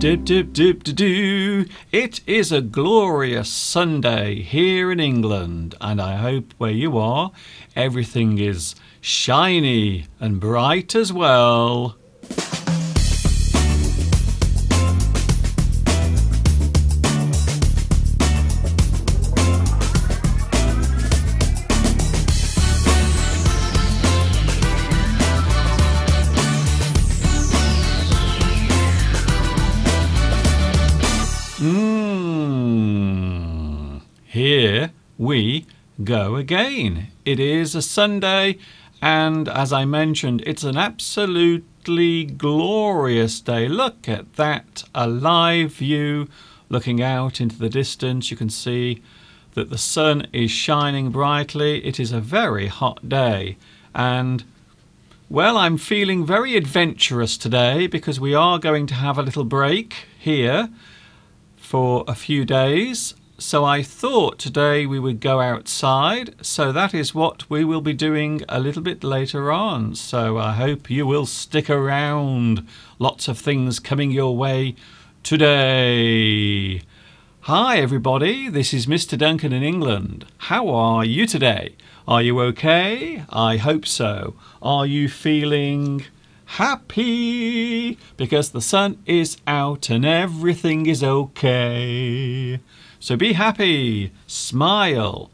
Dip, dip, dip, do. It is a glorious Sunday here in England, and I hope where you are, everything is shiny and bright as well. Here we go again. It is a Sunday, and as I mentioned, it's an absolutely glorious day. Look at that, a live view looking out into the distance. You can see that the sun is shining brightly. It is a very hot day, and well, I'm feeling very adventurous today because we are going to have a little break here for a few days. So I thought today we would go outside, so that is what we will be doing a little bit later on. So I hope you will stick around. Lots of things coming your way today. Hi everybody, this is Mr. Duncan in England. How are you today? Are you okay? I hope so. Are you feeling happy? Because the sun is out and everything is okay. So be happy, smile.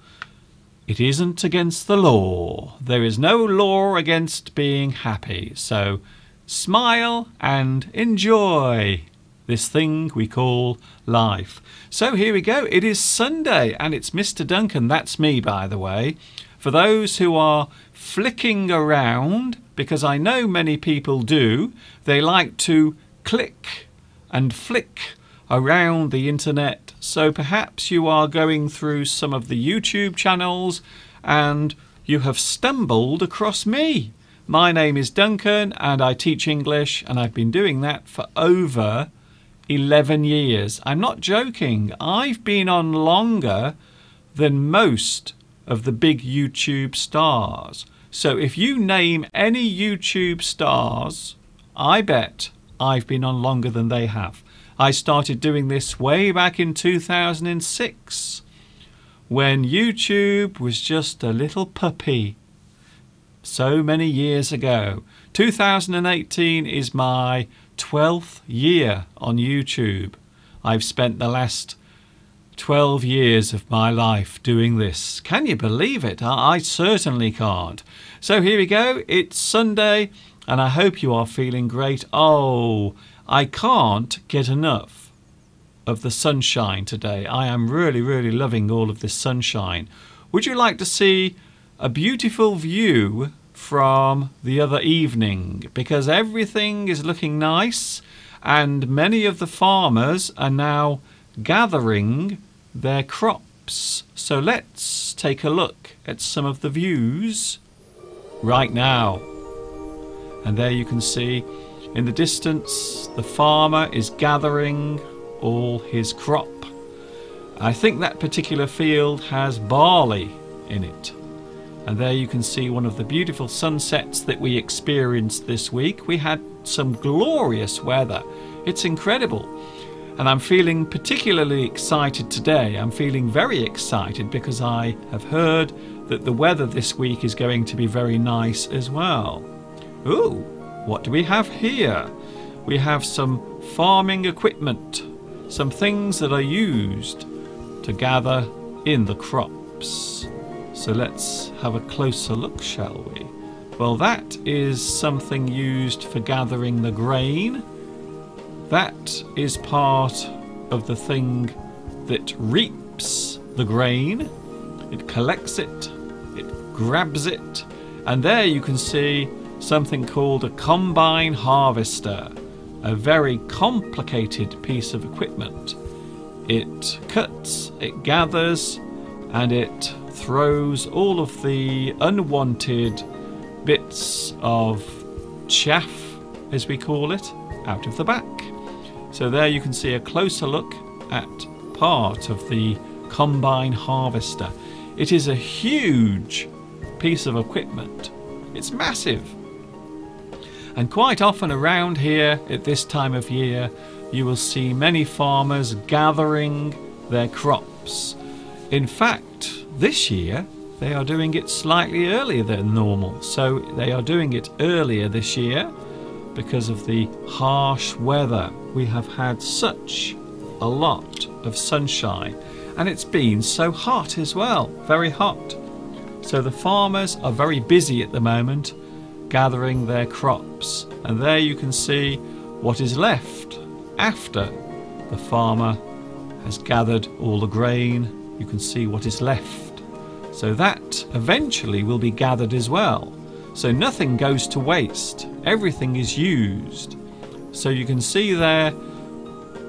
It isn't against the law. There is no law against being happy. So smile and enjoy this thing we call life. So here we go. It is Sunday and it's Mr. Duncan. That's me, by the way. For those who are flicking around, because I know many people do, they like to click and flick around the internet. So perhaps you are going through some of the YouTube channels and you have stumbled across me. My name is Duncan and I teach English, and I've been doing that for over 11 years. I'm not joking. I've been on longer than most of the big YouTube stars. So if you name any YouTube stars, I bet I've been on longer than they have. I started doing this way back in 2006 when YouTube was just a little puppy. So many years ago. 2018 is my 12th year on YouTube. I've spent the last 12 years of my life doing this. Can you believe it? I certainly can't. So here we go. It's Sunday and I hope you are feeling great. Oh, I can't get enough of the sunshine today. I am really loving all of this sunshine. Would you like to see a beautiful view from the other evening? Because everything is looking nice and many of the farmers are now gathering their crops. So let's take a look at some of the views right now. And there you can see in the distance the farmer is gathering all his crop. I think that particular field has barley in it. And there you can see one of the beautiful sunsets that we experienced this week. We had some glorious weather. It's incredible. And I'm feeling particularly excited today. I'm feeling very excited because I have heard that the weather this week is going to be very nice as well. Ooh, what do we have here? We have some farming equipment, some things that are used to gather in the crops. So let's have a closer look, shall we? Well, that is something used for gathering the grain. That is part of the thing that reaps the grain. It collects it, it grabs it, and there you can see something called a combine harvester, a very complicated piece of equipment. It cuts, it gathers, and it throws all of the unwanted bits of chaff, as we call it, out of the back. So there you can see a closer look at part of the combine harvester. It is a huge piece of equipment. It's massive. And quite often around here at this time of year, you will see many farmers gathering their crops. In fact, this year they are doing it slightly earlier than normal. So they are doing it earlier this year because of the harsh weather. We have had such a lot of sunshine, and it's been so hot as well, very hot. So the farmers are very busy at the moment gathering their crops, and there you can see what is left after the farmer has gathered all the grain. You can see what is left. So that eventually will be gathered as well. So nothing goes to waste. Everything is used. So you can see there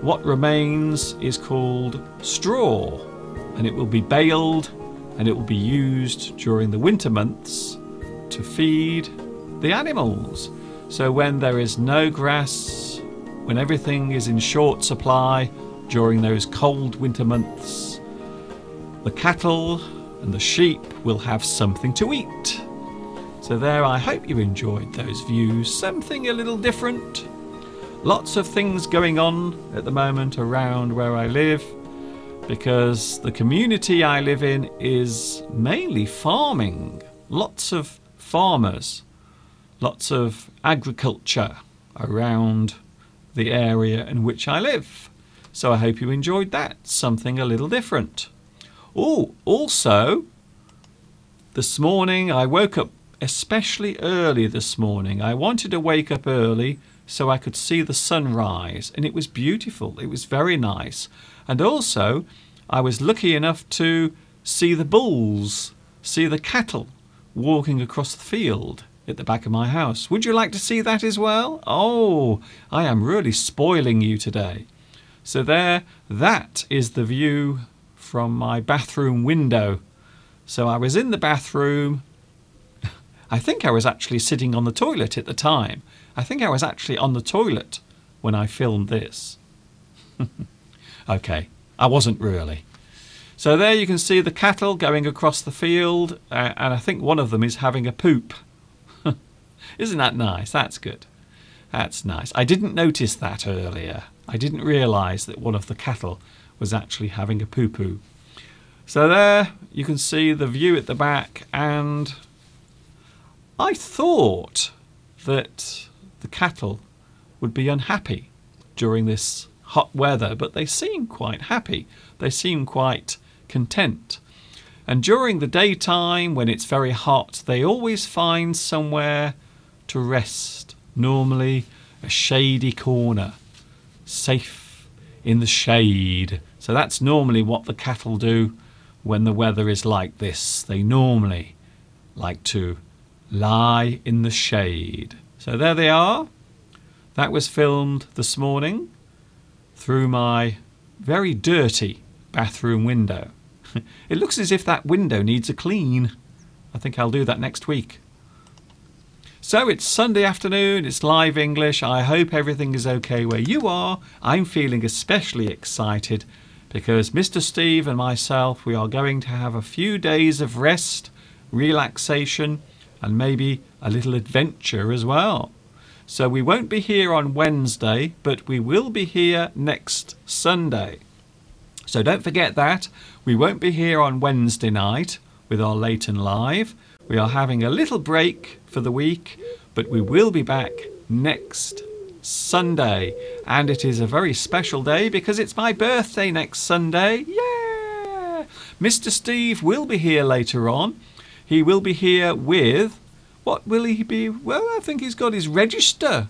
what remains is called straw, and it will be baled and it will be used during the winter months to feed the animals. So when there is no grass, when everything is in short supply during those cold winter months, the cattle and the sheep will have something to eat. So there, I hope you enjoyed those views. Something a little different. Lots of things going on at the moment around where I live, because the community I live in is mainly farming. Lots of farmers, lots of agriculture around the area in which I live. So I hope you enjoyed that. Something a little different. Oh, also, this morning I woke up especially early this morning. I wanted to wake up early so I could see the sunrise, and it was beautiful. It was very nice. And also, I was lucky enough to see the bulls, see the cattle walking across the field at the back of my house. Would you like to see that as well? Oh, I am really spoiling you today. So there, that is the view from my bathroom window. So I was in the bathroom. I think I was actually sitting on the toilet at the time. I think I was actually on the toilet when I filmed this. Okay, I wasn't really. So there you can see the cattle going across the field, and I think one of them is having a poop. Isn't that nice? That's good. That's nice. I didn't notice that earlier. I didn't realise that one of the cattle was actually having a poo-poo. So there you can see the view at the back, and I thought that the cattle would be unhappy during this hot weather, but they seem quite happy. They seem quite content. And during the daytime, when it's very hot, they always find somewhere to rest. Normally a shady corner, safe in the shade. So that's normally what the cattle do when the weather is like this. They normally like to lie in the shade. So there they are. That was filmed this morning through my very dirty bathroom window. It looks as if that window needs a clean. I think I'll do that next week. So it's Sunday afternoon, it's live English. I hope everything is okay where you are. I'm feeling especially excited because Mr. Steve and myself, we are going to have a few days of rest, relaxation, and maybe a little adventure as well. So we won't be here on Wednesday, but we will be here next Sunday. So don't forget that. We won't be here on Wednesday night with our Leighton Live. We are having a little break for the week, but we will be back next Sunday. And it is a very special day because it's my birthday next Sunday. Yeah! Mr. Steve will be here later on. He will be here with... What will he be? Well, I think he's got his register.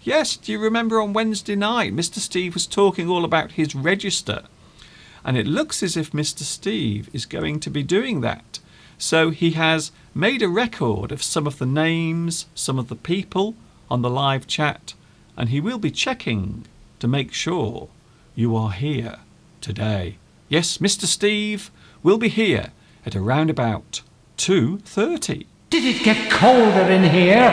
Yes, do you remember on Wednesday night, Mr. Steve was talking all about his register. And it looks as if Mr. Steve is going to be doing that. So he has made a record of some of the names, some of the people on the live chat, and he will be checking to make sure you are here today. Yes, Mr. Steve will be here at around about 2:30. Did it get colder in here,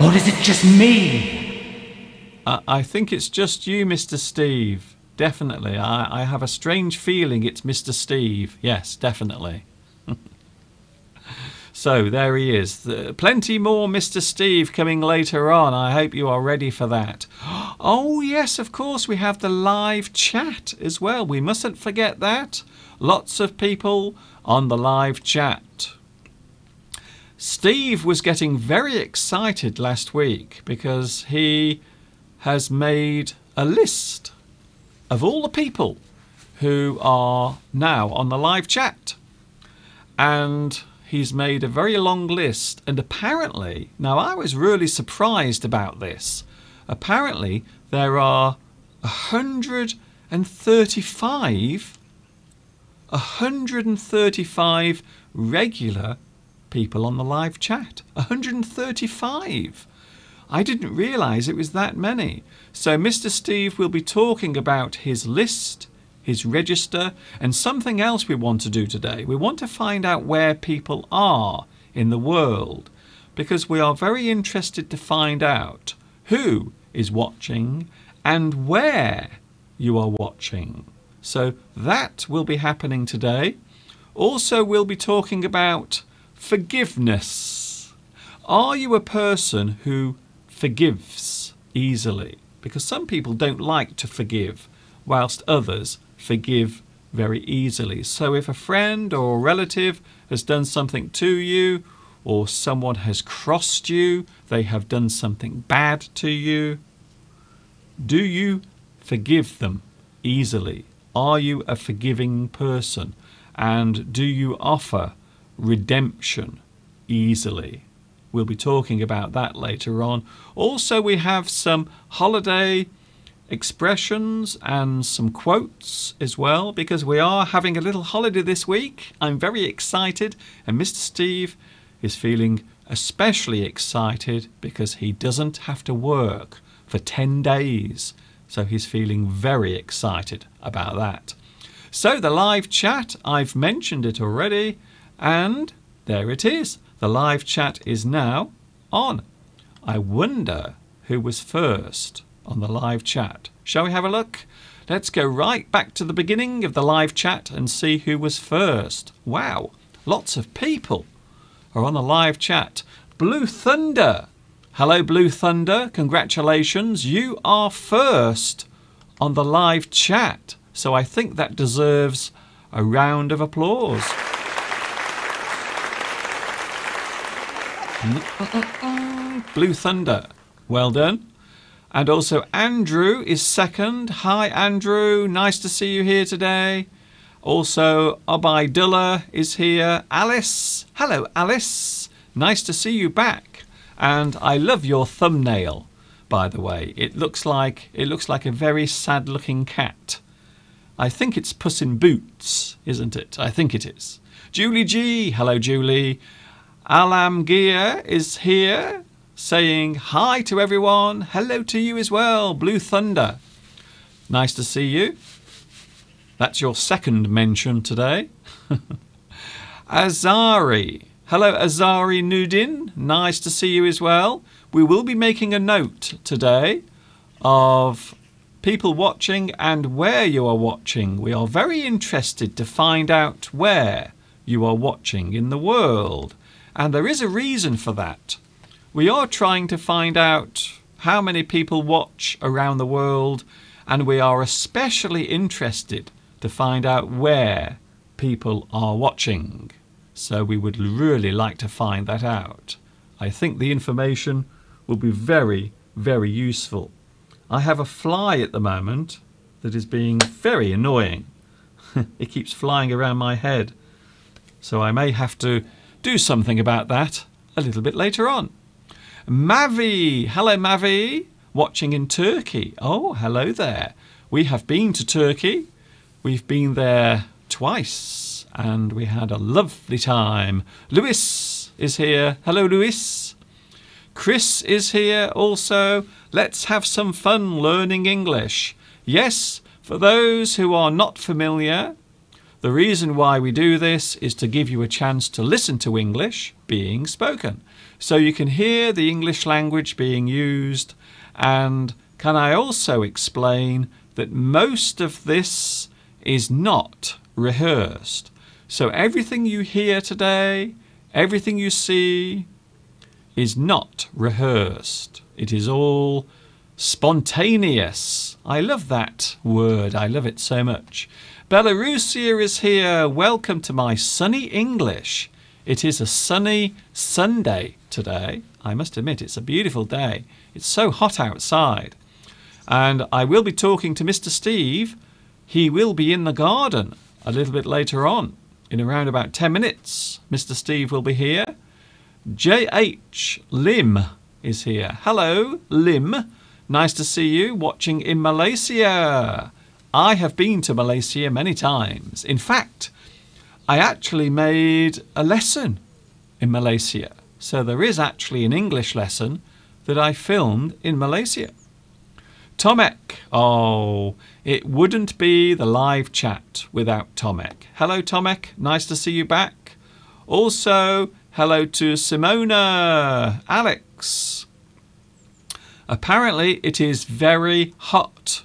or is it just me? I think it's just you, Mr. Steve. Definitely. I have a strange feeling it's Mr. Steve. Yes, definitely. So there he is. Plenty more Mr. Steve coming later on. I hope you are ready for that. Oh yes, of course, we have the live chat as well. We mustn't forget that. Lots of people on the live chat. Steve was getting very excited last week because he has made a list of all the people who are now on the live chat. And he's made a very long list, and apparently, now I was really surprised about this, apparently there are 135 regular people on the live chat. 135. I didn't realise it was that many. So Mr. Steve will be talking about his list, his register, and something else we want to do today. We want to find out where people are in the world, because we are very interested to find out who is watching and where you are watching. So that will be happening today. Also, we'll be talking about forgiveness. Are you a person who forgives easily? Because some people don't like to forgive, whilst others forgive very easily. So if a friend or a relative has done something to you, or someone has crossed you, they have done something bad to you, do you forgive them easily? Are you a forgiving person? And do you offer redemption easily? We'll be talking about that later on. Also, we have some holiday expressions and some quotes as well, because we are having a little holiday this week. I'm very excited, and Mr. Steve is feeling especially excited because he doesn't have to work for 10 days. So he's feeling very excited about that. So the live chat, I've mentioned it already, and there it is. The live chat is now on. I wonder who was first on the live chat. Shall we have a look? Let's go right back to the beginning of the live chat and see who was first. Wow, lots of people are on the live chat. Blue Thunder. Hello, Blue Thunder. Congratulations. You are first on the live chat. So I think that deserves a round of applause. Blue Thunder. Well done. And also Andrew is second. Hi, Andrew. Nice to see you here today. Also, Obaidullah is here. Alice. Hello, Alice. Nice to see you back. And I love your thumbnail, by the way. It looks like a very sad-looking cat. I think it's Puss in Boots, isn't it? I think it is. Julie G. Hello, Julie. Alamgir is here, saying hi to everyone. Hello to you as well, Blue Thunder. Nice to see you. That's your second mention today. Azari. Hello, Azari Nudin. Nice to see you as well. We will be making a note today of people watching and where you are watching. We are very interested to find out where you are watching in the world. And there is a reason for that. We are trying to find out how many people watch around the world, and we are especially interested to find out where people are watching. So we would really like to find that out. I think the information will be very, very useful. I have a fly at the moment that is being very annoying. It keeps flying around my head. So I may have to do something about that a little bit later on. Mavi. Hello, Mavi. Watching in Turkey. Oh, hello there. We have been to Turkey. We've been there twice and we had a lovely time. Lewis is here. Hello, Lewis. Chris is here also. Let's have some fun learning English. Yes, for those who are not familiar, the reason why we do this is to give you a chance to listen to English being spoken, so you can hear the English language being used. And can I also explain that most of this is not rehearsed. So everything you hear today, Everything you see is not rehearsed. It is all spontaneous. I love that word. I love it so much. Belarusia is here. Welcome to my sunny English. It is a sunny Sunday today. I must admit, it's a beautiful day. It's so hot outside. And I will be talking to Mr. Steve. He will be in the garden a little bit later on. In around about 10 minutes, Mr. Steve will be here. J.H. Lim is here. Hello, Lim. Nice to see you watching in Malaysia. I have been to Malaysia many times. In fact, I actually made a lesson in Malaysia. So there is actually an English lesson that I filmed in Malaysia. Tomek. Oh, it wouldn't be the live chat without Tomek. Hello, Tomek. Nice to see you back. Also, hello to Simona. Alex. Apparently, it is very hot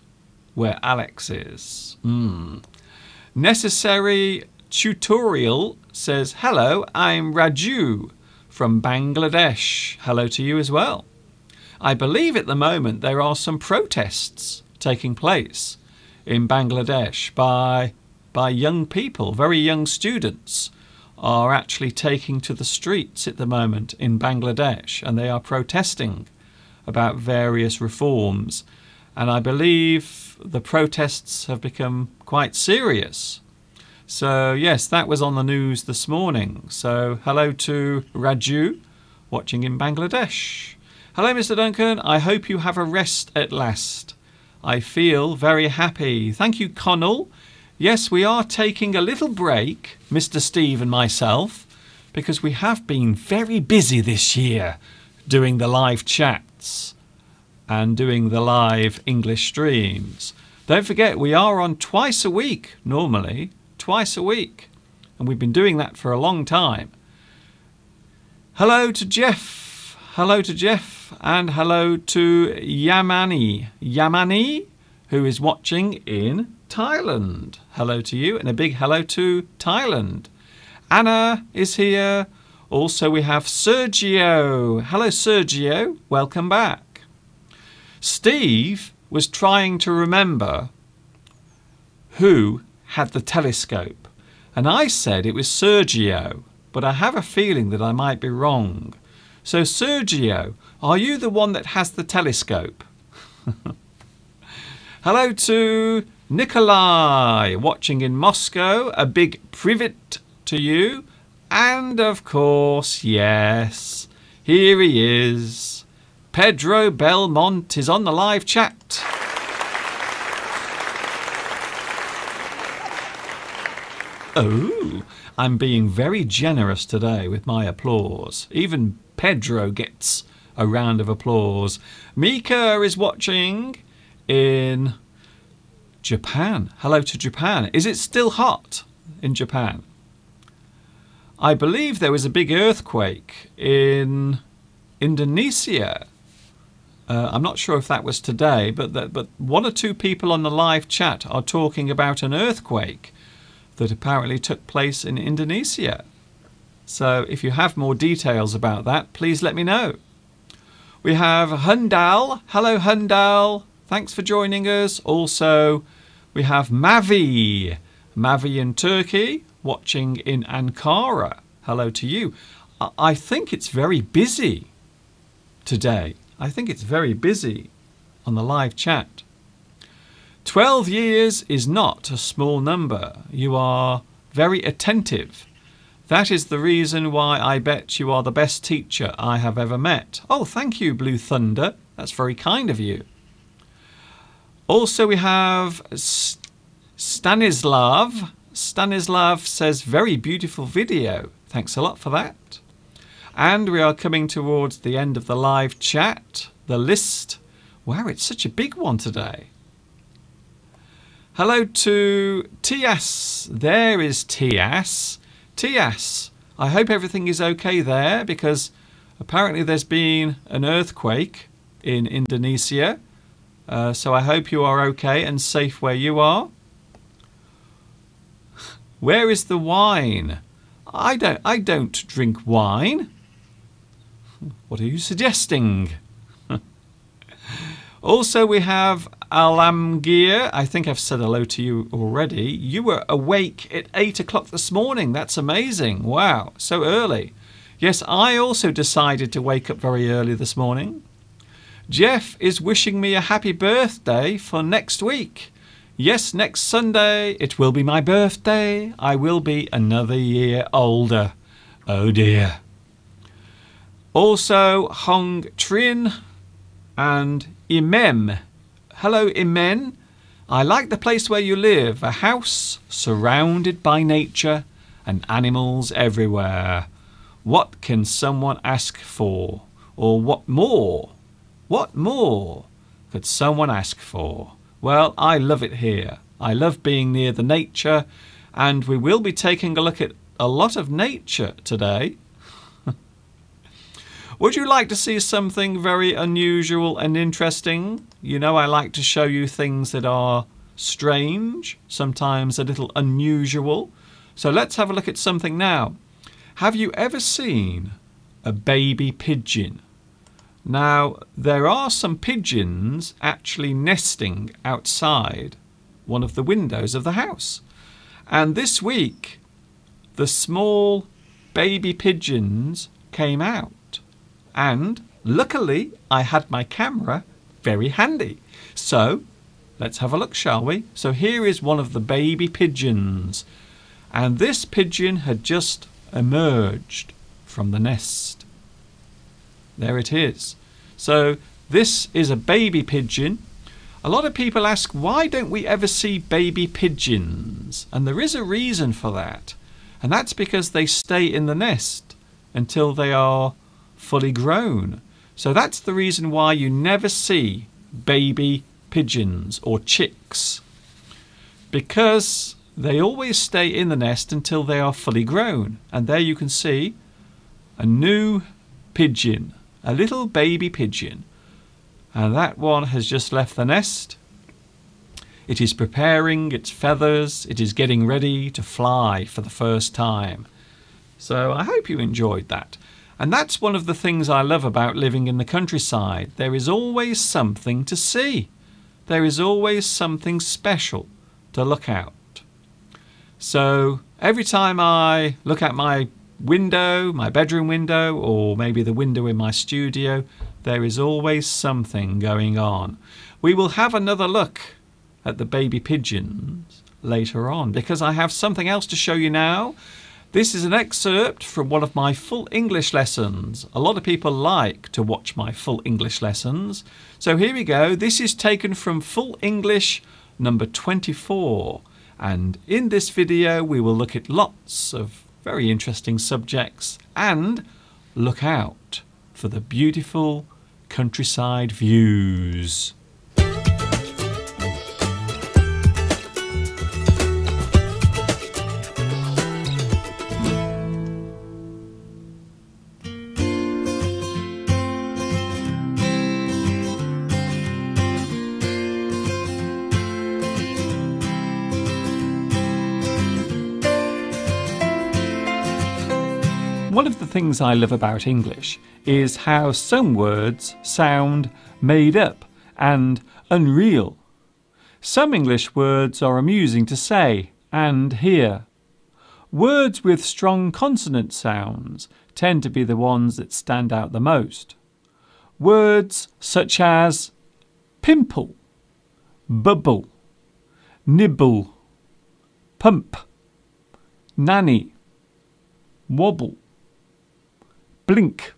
where Alex is. Necessary Tutorial says, hello, I'm Raju from Bangladesh. Hello to you as well. I believe at the moment there are some protests taking place in Bangladesh by young people. Very young students are actually taking to the streets at the moment in Bangladesh, and they are protesting about various reforms. And I believe the protests have become quite serious. So yes, that was on the news this morning. So hello to Raju, watching in Bangladesh. Hello, Mr. Duncan. I hope you have a rest at last. I feel very happy. Thank you, Connell. Yes, we are taking a little break, Mr. Steve and myself, because we have been very busy this year doing the live chats and doing the live English streams. Don't forget, we are on twice a week normally. Twice a week, and we've been doing that for a long time. Hello to Jeff. Hello to Jeff, and hello to Yamani, who is watching in Thailand. Hello to you, and a big hello to Thailand. Anna is here. Also, we have Sergio. Hello, Sergio. Welcome back. Steve was trying to remember who had the telescope, and I said it was Sergio, but I have a feeling that I might be wrong. So Sergio, are you the one that has the telescope? Hello to Nikolai, watching in Moscow. A big privet to you. And of course, yes, here he is. Pedro Belmont is on the live chat. Oh, I'm being very generous today with my applause. Even Pedro gets a round of applause. Mika is watching in Japan. Hello to Japan. Is it still hot in Japan? I believe there was a big earthquake in Indonesia. I'm not sure if that was today, but one or two people on the live chat are talking about an earthquake that apparently took place in Indonesia. So if you have more details about that, please let me know. We have Hundal. Hello, Hundal. Thanks for joining us. Also, we have Mavi. Mavi in Turkey, watching in Ankara. Hello to you. I think it's very busy today. I think it's very busy on the live chat. 12 years is not a small number. You are very attentive. That is the reason why I bet you are the best teacher I have ever met. Oh, thank you, Blue Thunder. That's very kind of you. Also, we have Stanislav. Stanislav says, very beautiful video. Thanks a lot for that. And we are coming towards the end of the live chat. The list. Wow, it's such a big one today. Hello to Tias. There is Tias. Tias, I hope everything is okay there, because apparently there's been an earthquake in Indonesia. So I hope you are okay and safe where you are. Where is the wine? I don't drink wine. What are you suggesting? Also, we have Alamgir. I think I've said hello to you already. You were awake at 8 o'clock this morning. That's amazing. Wow, so early. Yes, I also decided to wake up very early this morning. Jeff is wishing me a happy birthday for next week. Yes, next Sunday it will be my birthday. I will be another year older. Oh dear. Also, Hong Trin and Imem. Hello, Imen. I like the place where you live. A house surrounded by nature and animals everywhere. What can someone ask for? Or what more? What more could someone ask for? Well, I love it here. I love being near the nature, and we will be taking a look at a lot of nature today. Would you like to see something very unusual and interesting? You know, I like to show you things that are strange, sometimes a little unusual. So let's have a look at something now. Have you ever seen a baby pigeon? Now, there are some pigeons actually nesting outside one of the windows of the house. And this week, the small baby pigeons came out. And luckily, I had my camera very handy. So, let's have a look, shall we? So here is one of the baby pigeons. And this pigeon had just emerged from the nest. There it is. So this is a baby pigeon. A lot of people ask, why don't we ever see baby pigeons? And there is a reason for that. And that's because they stay in the nest until they are fully grown. So that's the reason why you never see baby pigeons or chicks. Because they always stay in the nest until they are fully grown. And there you can see a new pigeon. A little baby pigeon. And that one has just left the nest. It is preparing its feathers. It is getting ready to fly for the first time. So I hope you enjoyed that. And that's one of the things I love about living in the countryside. There is always something to see. There is always something special to look at. So every time I look at my window, my bedroom window, or maybe the window in my studio, there is always something going on. We will have another look at the baby pigeons later on because I have something else to show you now. This is an excerpt from one of my full English lessons. A lot of people like to watch my full English lessons. So here we go. This is taken from Full English number 24. And in this video we will look at lots of very interesting subjects and look out for the beautiful countryside views. One of the things I love about English is how some words sound made up and unreal. Some English words are amusing to say and hear. Words with strong consonant sounds tend to be the ones that stand out the most. Words such as pimple, bubble, nibble, pump, nanny, wobble, blink.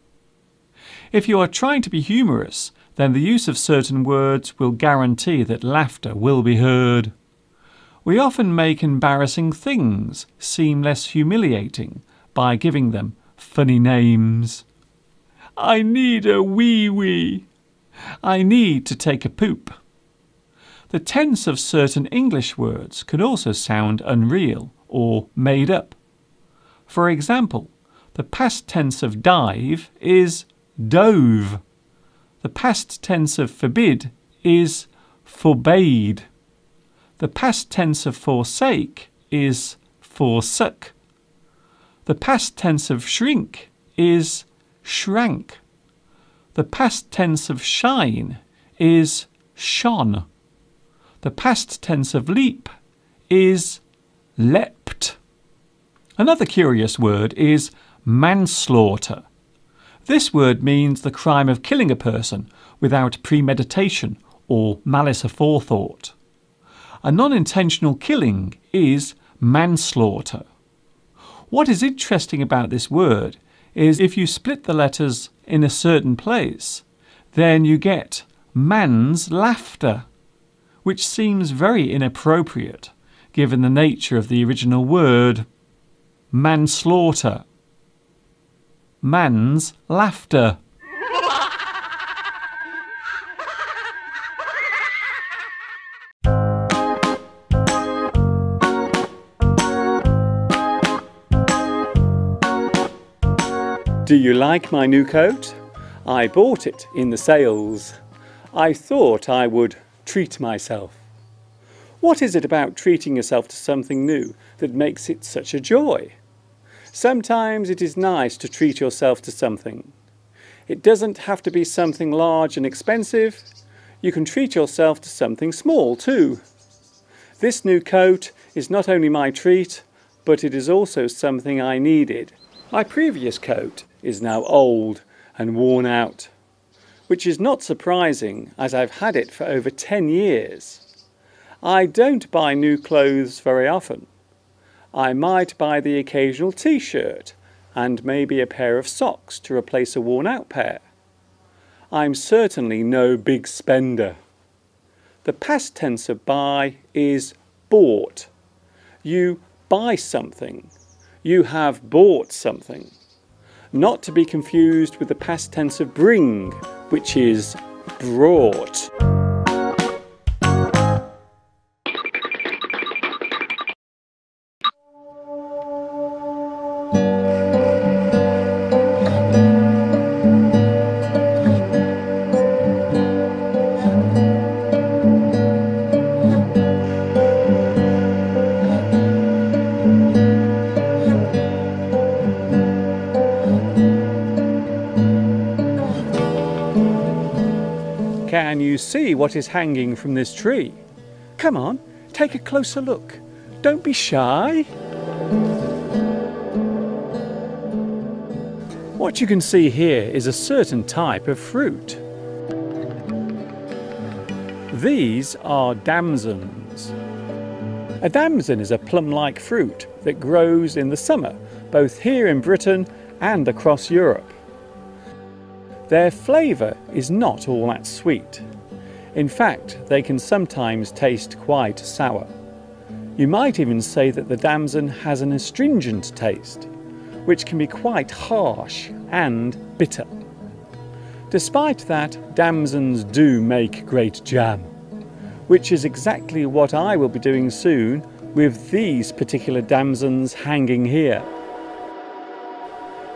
If you are trying to be humorous, then the use of certain words will guarantee that laughter will be heard. We often make embarrassing things seem less humiliating by giving them funny names. I need a wee-wee. I need to take a poop. The tense of certain English words can also sound unreal or made up. For example, the past tense of dive is dove. The past tense of forbid is forbade. The past tense of forsake is forsook. The past tense of shrink is shrank. The past tense of shine is shone. The past tense of leap is leapt. Another curious word is manslaughter. This word means the crime of killing a person without premeditation or malice aforethought. A non-intentional killing is manslaughter. What is interesting about this word is if you split the letters in a certain place, then you get man's laughter, which seems very inappropriate given the nature of the original word, manslaughter. Man's laughter. Do you like my new coat? I bought it in the sales. I thought I would treat myself. What is it about treating yourself to something new that makes it such a joy? Sometimes it is nice to treat yourself to something. It doesn't have to be something large and expensive. You can treat yourself to something small too. This new coat is not only my treat, but it is also something I needed. My previous coat is now old and worn out, which is not surprising as I've had it for over 10 years. I don't buy new clothes very often. I might buy the occasional t-shirt and maybe a pair of socks to replace a worn-out pair. I'm certainly no big spender. The past tense of buy is bought. You buy something. You have bought something. Not to be confused with the past tense of bring, which is brought. Can you see what is hanging from this tree? Come on, take a closer look. Don't be shy. What you can see here is a certain type of fruit. These are damsons. A damson is a plum-like fruit that grows in the summer, both here in Britain and across Europe. Their flavour is not all that sweet. In fact, they can sometimes taste quite sour. You might even say that the damson has an astringent taste, which can be quite harsh and bitter. Despite that, damsons do make great jam, which is exactly what I will be doing soon with these particular damsons hanging here.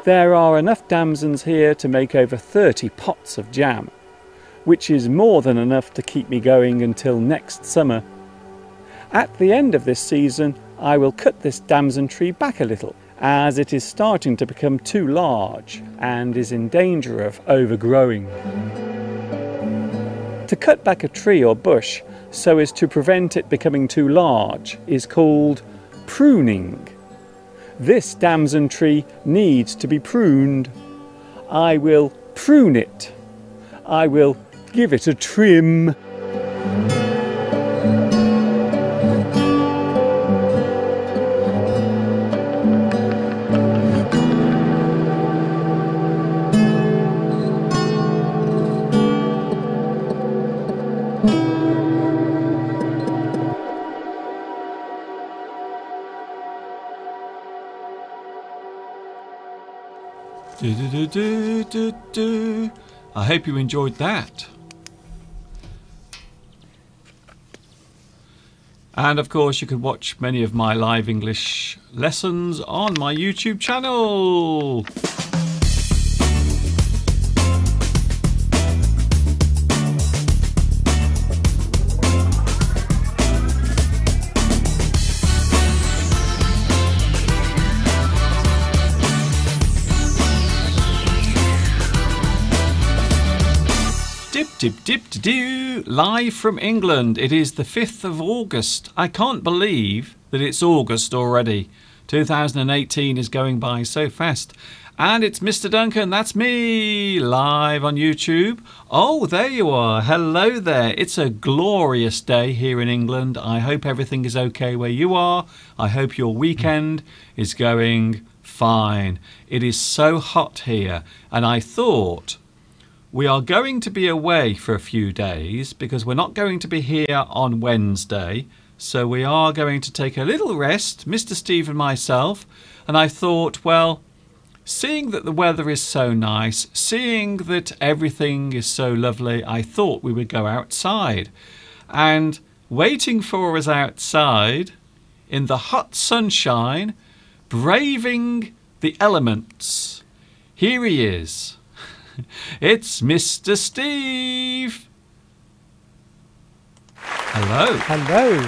There are enough damsons here to make over 30 pots of jam, which is more than enough to keep me going until next summer. At the end of this season, I will cut this damson tree back a little, as it is starting to become too large and is in danger of overgrowing. To cut back a tree or bush so as to prevent it becoming too large is called pruning. This damson tree needs to be pruned. I will prune it. I will give it a trim. I hope you enjoyed that. And of course you could watch many of my live English lessons on my YouTube channel. Dip, live from England. It is the 5th of August. I can't believe that it's August already. 2018 is going by so fast. And it's Mr. Duncan, that's me, live on YouTube. Oh, there you are. Hello there. It's a glorious day here in England. I hope everything is okay where you are. I hope your weekend is going fine. It is so hot here, and I thought we are going to be away for a few days because we're not going to be here on Wednesday. So we are going to take a little rest, Mr. Steve and myself. And I thought, well, seeing that the weather is so nice, seeing that everything is so lovely, I thought we would go outside. And waiting for us outside in the hot sunshine, braving the elements, here he is. It's Mr. Steve. Hello. Hello.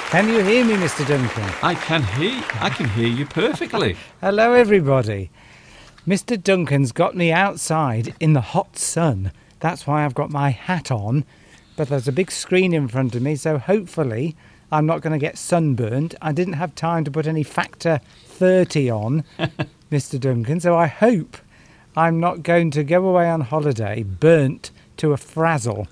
Can you hear me, Mr. Duncan? I can hear you perfectly. Hello, everybody. Mr. Duncan's got me outside in the hot sun. That's why I've got my hat on. But there's a big screen in front of me, so hopefully I'm not going to get sunburned. I didn't have time to put any factor 30 on, Mr. Duncan, so I hope I'm not going to go away on holiday burnt to a frazzle.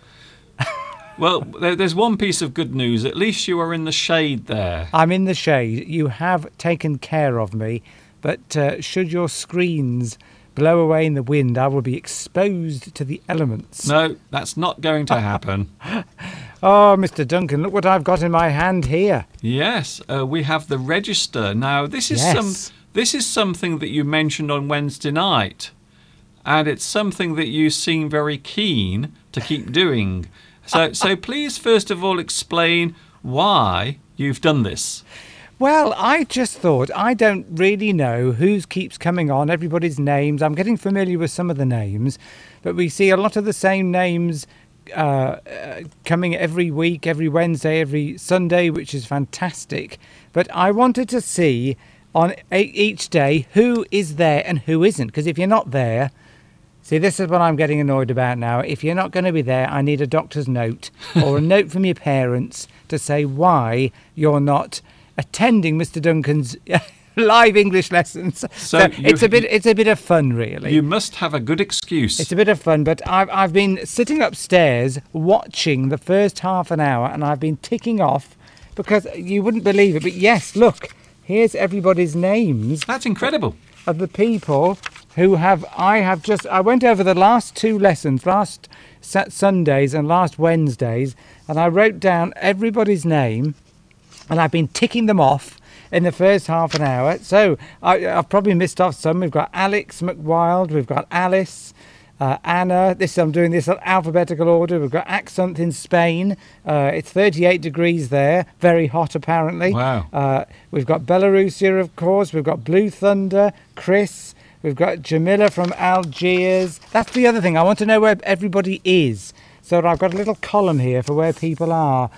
Well, there's one piece of good news. At least you are in the shade there. I'm in the shade. You have taken care of me, but should your screens blow away in the wind, I will be exposed to the elements. No, that's not going to happen. Oh, Mr. Duncan, look what I've got in my hand here. Yes, we have the register. Now, this is something that you mentioned on Wednesday night, and it's something that you seem very keen to keep doing. So please, first of all, explain why you've done this. Well, I just thought, I don't really know who keeps coming on, everybody's names. I'm getting familiar with some of the names, but we see a lot of the same names coming every week, every Wednesday, every Sunday, which is fantastic. But I wanted to see on each day who is there and who isn't, because if you're not there, see, this is what I'm getting annoyed about now. If you're not going to be there, I need a doctor's note or a note from your parents to say why you're not attending Mr. Duncan's live English lessons. So it's a bit of fun, really. You must have a good excuse. It's a bit of fun, but I've been sitting upstairs watching the first half an hour, and I've been ticking off because you wouldn't believe it. But yes, look, here's everybody's names. That's incredible. Of the people who I went over the last two lessons, last Sundays and last Wednesdays, and I wrote down everybody's name, and I've been ticking them off in the first half an hour. So I've probably missed off some. We've got Alex McWild, we've got Alice, Anna. I'm doing this in alphabetical order. We've got Accent in Spain. It's 38 degrees there, very hot apparently. Wow. We've got Belarusia, of course. We've got Blue Thunder, Chris. We've got Jamila from Algiers. That's the other thing. I want to know where everybody is. So I've got a little column here for where people are.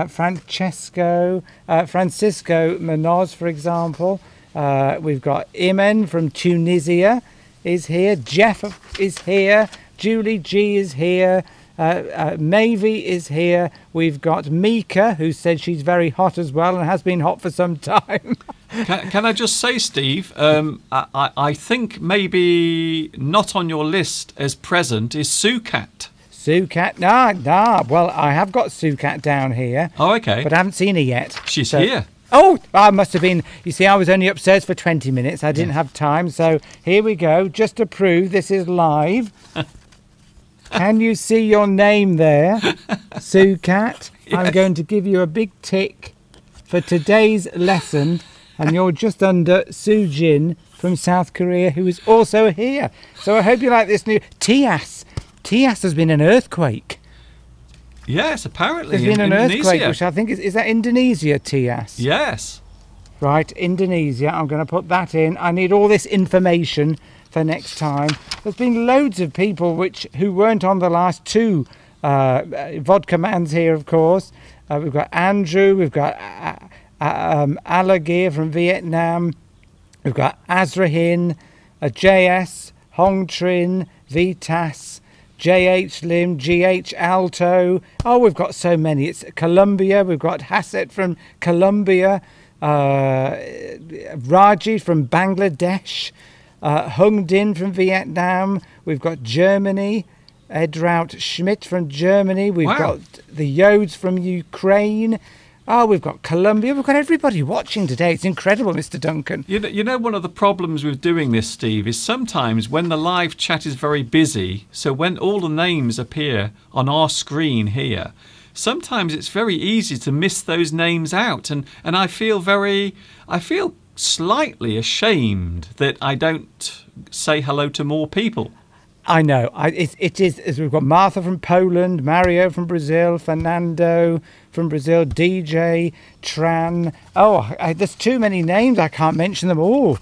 Francisco Manoz, for example. We've got Imen from Tunisia is here. Jeff is here. Julie G is here. Mavie is here. We've got Mika, who said she's very hot as well and has been hot for some time. Can I just say, Steve, I think maybe not on your list as present is Sukat. Sukat? Nah. Well, I have got Sukat down here. Oh, okay. But I haven't seen her yet. She's here. Oh, I must have been. You see, I was only upstairs for 20 minutes. I didn't have time. So here we go. Just to prove this is live. Can you see your name there, Sukat? Yes. I'm going to give you a big tick for today's lesson. And you're just under Sujin from South Korea, who is also here. So I hope you like this new... Tias has been an earthquake. Yes, apparently. There's been an earthquake, which I think is that Indonesia, Tias? Yes. Right, Indonesia. I'm going to put that in. I need all this information for next time. There's been loads of people who weren't on the last two vodka mans here, of course. We've got Andrew. We've got Alagir from Vietnam. We've got Azrahin, JS, Hong Trin, Vitas, J.H. Lim, G.H. Alto. Oh, we've got so many. It's Colombia. We've got Hasset from Colombia. Raji from Bangladesh. Hung Din from Vietnam. We've got Germany. Edraut Schmidt from Germany. We've got the Yodes from Ukraine. Oh, we've got Colombia. We've got everybody watching today. It's incredible, Mr. Duncan. You know, one of the problems with doing this, Steve, is sometimes when the live chat is very busy, so when all the names appear on our screen here, sometimes it's very easy to miss those names out. And I feel slightly ashamed that I don't say hello to more people. I know. It is. We've got Martha from Poland, Mario from Brazil, Fernando from Brazil, DJ, Tran. Oh, there's too many names. I can't mention them all.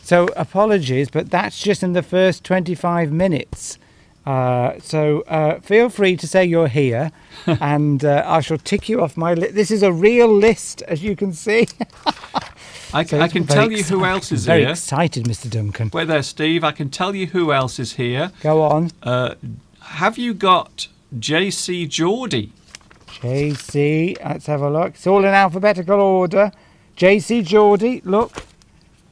So apologies, but that's just in the first 25 minutes. So feel free to say you're here, and I shall tick you off my list. This is a real list, as you can see. I can tell you who else is very here. Very excited, Mr. Duncan. Wait there, Steve. I can tell you who else is here. Go on. Have you got JC Geordie? JC, let's have a look. It's all in alphabetical order. JC Geordie, look.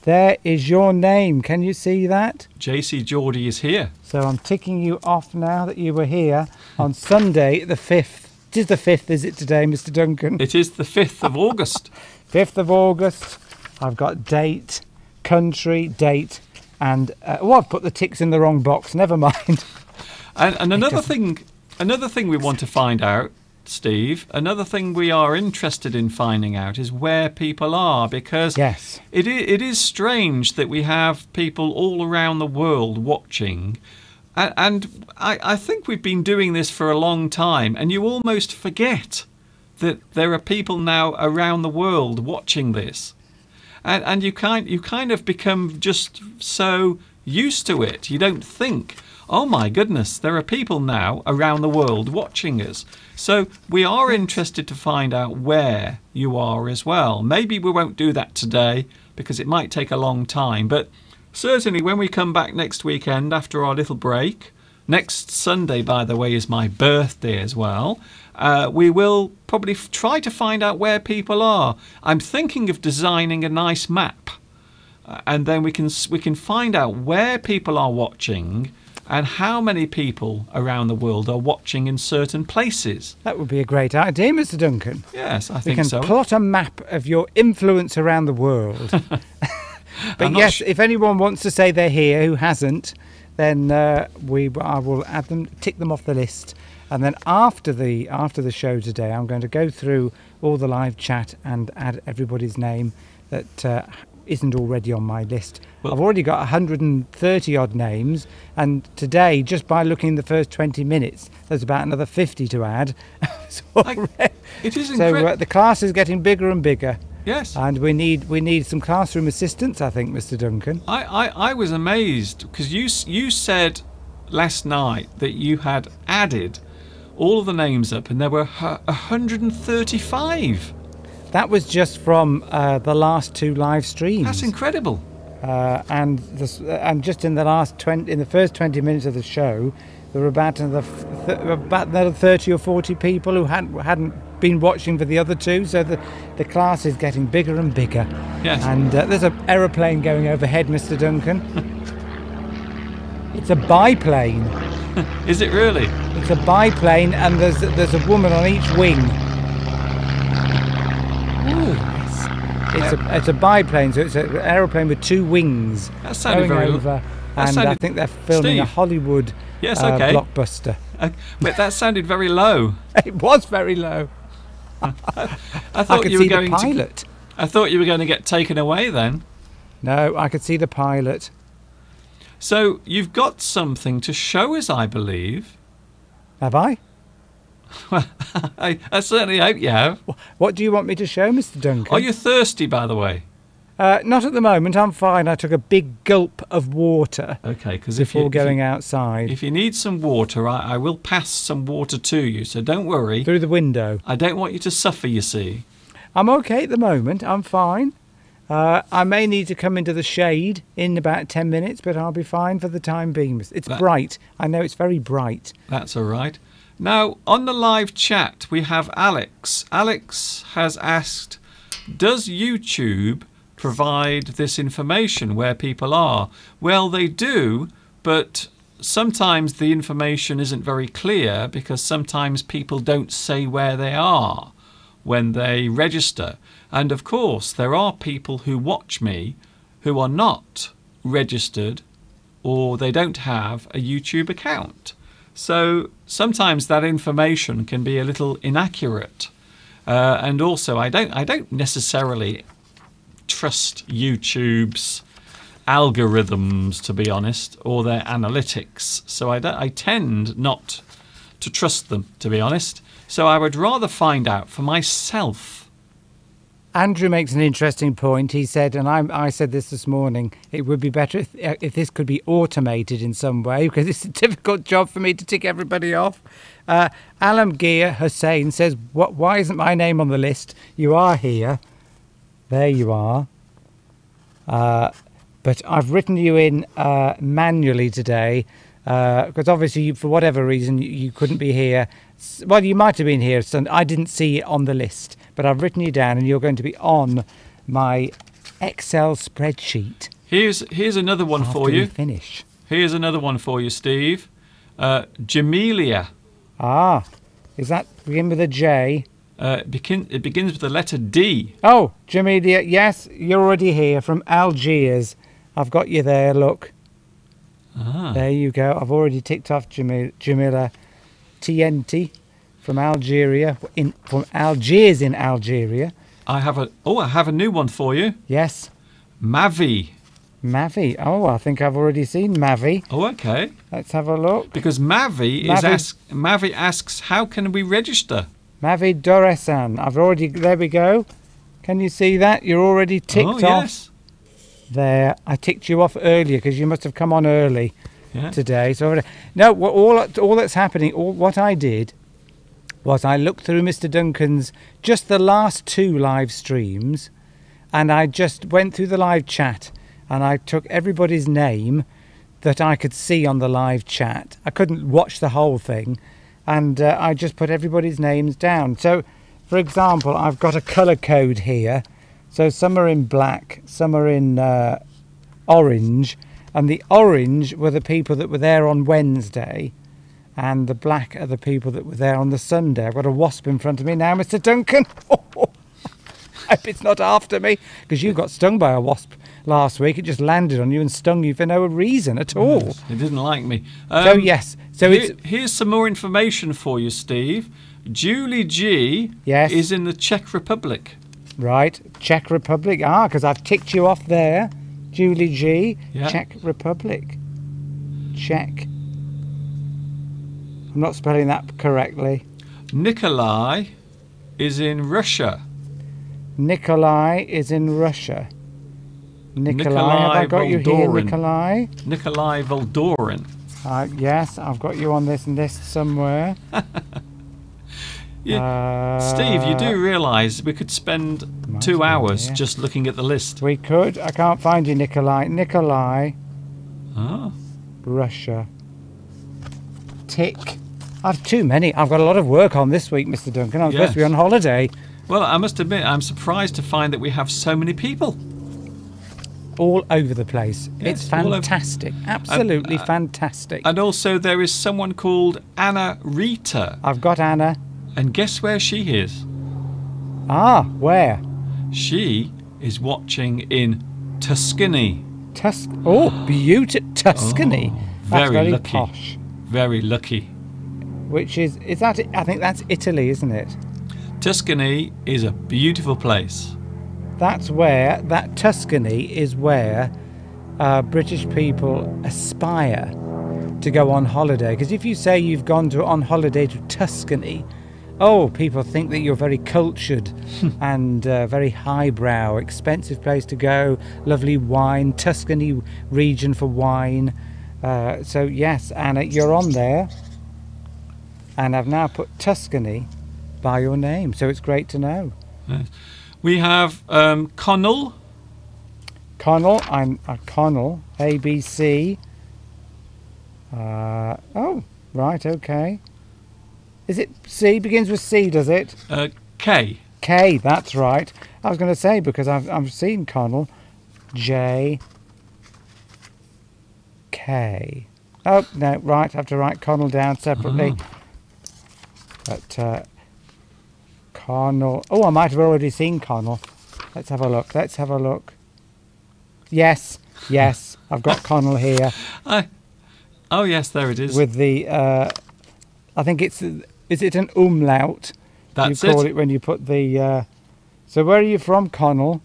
There is your name. Can you see that? JC Geordie is here. So I'm ticking you off now that you were here on Sunday the 5th. It is the 5th, is it today, Mr. Duncan? It is the 5th of August. 5th of August. I've got date, country, date, and I've put the ticks in the wrong box. Never mind. And another thing we want to find out, Steve, another thing we are interested in finding out is where people are, because yes, it is strange that we have people all around the world watching. And I think we've been doing this for a long time, and you almost forget that there are people now around the world watching this. And you kind of become just so used to it. You don't think, oh my goodness, there are people now around the world watching us. So we are interested to find out where you are as well. Maybe we won't do that today because it might take a long time. But certainly when we come back next weekend after our little break, next Sunday, by the way, is my birthday as well. We will probably try to find out where people are. I'm thinking of designing a nice map, and then we can find out where people are watching and how many people around the world are watching in certain places. That would be a great idea, Mr. Duncan. Yes, I think so. We can plot a map of your influence around the world. But yes, if anyone wants to say they're here who hasn't, then I will add them, tick them off the list. And then after the show today, I'm going to go through all the live chat and add everybody's name that isn't already on my list. Well, I've already got 130 odd names, and today, just by looking in the first 20 minutes, there's about another 50 to add. It is incredible. So the class is getting bigger and bigger. Yes. And we need some classroom assistance, I think, Mr. Duncan. I was amazed because you said last night that you had added all of the names up, and there were 135. That was just from the last two live streams. That's incredible. And just in the first 20 minutes of the show, there were about another 30 or 40 people who hadn't been watching for the other two. So the class is getting bigger and bigger. Yes. And there's an aeroplane going overhead, Mr. Duncan. It's a biplane. Is it really? It's a biplane, and there's a woman on each wing. Ooh, it's a biplane, so it's an aeroplane with two wings. That sounded going very over, and I think they're filming Steve. a Hollywood blockbuster. But that sounded very low. It was very low. I thought I could you were see going the pilot. I thought you were going to get taken away then. No, I could see the pilot. So you've got something to show us, I believe. Have I? I certainly hope you have. What do you want me to show, Mr. Duncan? Are you thirsty, by the way? Not at the moment. I'm fine. I took a big gulp of water. Okay, because before going outside. If you need some water, I will pass some water to you. So don't worry. Through the window. I don't want you to suffer. You see. I'm okay at the moment. I'm fine. I may need to come into the shade in about 10 minutes, but I'll be fine for the time being. It's bright. I know it's very bright. That's all right. Now, on the live chat, we have Alex. Alex has asked, does YouTube provide this information where people are? Well, they do, but sometimes the information isn't very clear because sometimes people don't say where they are when they register. And of course, there are people who watch me who are not registered or they don't have a YouTube account. So sometimes that information can be a little inaccurate. And also, I don't necessarily trust YouTube's algorithms, to be honest, or their analytics. So I tend not to trust them, to be honest. So I would rather find out for myself. Andrew makes an interesting point. He said, and I said this morning, it would be better if this could be automated in some way, because it's a difficult job for me to tick everybody off. Alamgir Hussain says, why isn't my name on the list? You are here. There you are. But I've written you in manually today, because obviously, for whatever reason, you couldn't be here. Well, you might have been here. So I didn't see it on the list, but I've written you down, and you're going to be on my Excel spreadsheet. Here's another one for you. Finish. Here's another one for you, Steve. Jamelia. Ah, is that begin with a J? It begins with the letter D. Oh, Jamelia, yes, you're already here from Algiers. I've got you there, look. Ah. There you go. I've already ticked off Jamila Tienti from Algeria, from Algiers in Algeria. I have a new one for you. Yes. Mavi. Mavi. Oh, I think I've already seen Mavi. Oh, okay. Let's have a look. Because Mavi asks, how can we register? Mavi Doresan. There we go. Can you see that? You're already ticked off. Yes. There. I ticked you off earlier because you must have come on early today. So no, all that's happening, what I did was I looked through Mr. Duncan's, just the last 2 live streams, and I just went through the live chat and I took everybody's name that I could see on the live chat. I couldn't watch the whole thing, and I just put everybody's names down. So, for example, I've got a colour code here. So some are in black, some are in orange, and the orange were the people that were there on Wednesday, and the black are the people that were there on the Sunday. I've got a wasp in front of me now, Mr. Duncan. I hope it's not after me, because you got stung by a wasp last week. It just landed on you and stung you for no reason at all. Yes, it didn't like me. Here's some more information for you, Steve. Julie G is in the Czech Republic. Right, Czech Republic. Ah, because I've ticked you off there. Julie G, Czech Republic. Czech. I'm not spelling that correctly. Nikolai is in Russia. Nikolai is in Russia. Nikolai, have I got you here, Nikolai? Nikolai Voldorin. Yes, I've got you on this list somewhere. Steve, you do realise we could spend 2 hours just looking at the list. We could. I can't find you, Nikolai. Nikolai. Ah. Russia. Tick. I've too many. I've got a lot of work on this week, Mr. Duncan. I'm supposed to be on holiday. Well, I must admit, I'm surprised to find that we have so many people. All over the place. Yes, it's fantastic. Absolutely fantastic. And also there is someone called Anna Rita. I've got Anna. And guess where she is? Ah, where? She is watching in Tuscany. Beautiful. Tuscany. That's very lucky. Posh. Very lucky. Which is that? I think that's Italy, isn't it? Tuscany is a beautiful place. That Tuscany is where British people aspire to go on holiday. Because if you say you've gone on holiday to Tuscany, people think that you're very cultured and very highbrow, expensive place to go, lovely wine, Tuscany region for wine. So yes, Anna, you're on there. And I've now put Tuscany by your name, so it's great to know. Yes. We have Connell Connell. I'm Connell. ABC. Oh, right. Okay. Is it C? Begins with C, does it? K. K. That's right. I was going to say because I've seen Connell. J. K. Oh no, right. I have to write Connell down separately. But Connell. Oh, I might have already seen Connell. Let's have a look. Let's have a look. Yes, yes. I've got Connell here. Oh yes, there it is. With the, I think it's. Is it an umlaut? That's you call it. it when you put the. So where are you from, Connell?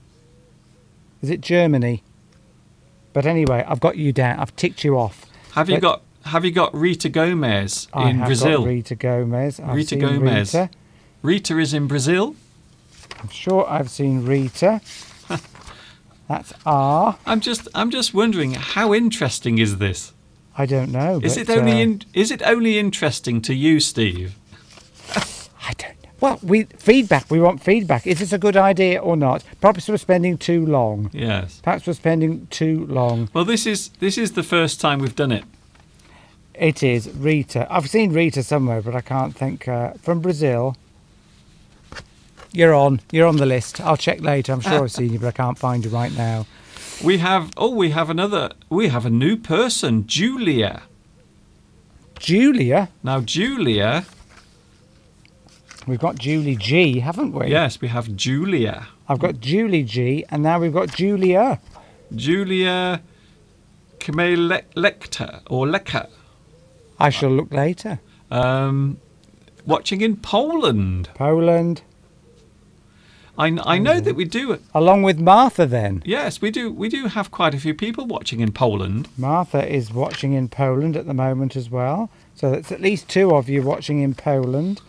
Is it Germany? But anyway, I've got you down. I've ticked you off. Have you got Rita Gomez in Brazil? I have got Rita Gomez. I've Rita seen Gomez. Rita. Rita is in Brazil. I'm sure I've seen Rita. That's R. I'm just wondering, how interesting is this? I don't know. Is it only interesting to you, Steve? I don't know. Well, feedback. We want feedback. Is this a good idea or not? Perhaps we're spending too long. Yes. Perhaps we're spending too long. Well, this is the first time we've done it. It is Rita. I've seen Rita somewhere, but I can't think. From Brazil. You're on the list. I'll check later. I'm sure I've seen you, but I can't find you right now. We have a new person, Julia. Julia? Now, Julia... We've got Julie G, haven't we? Yes, we have Julia. I've got Julie G, and now we've got Julia. Julia Kmelekter, or Lecker. I shall look later. Watching in Poland. Poland. I know that we do. Along with Martha, then. Yes, we do. We do have quite a few people watching in Poland. Martha is watching in Poland at the moment as well. So that's at least 2 of you watching in Poland.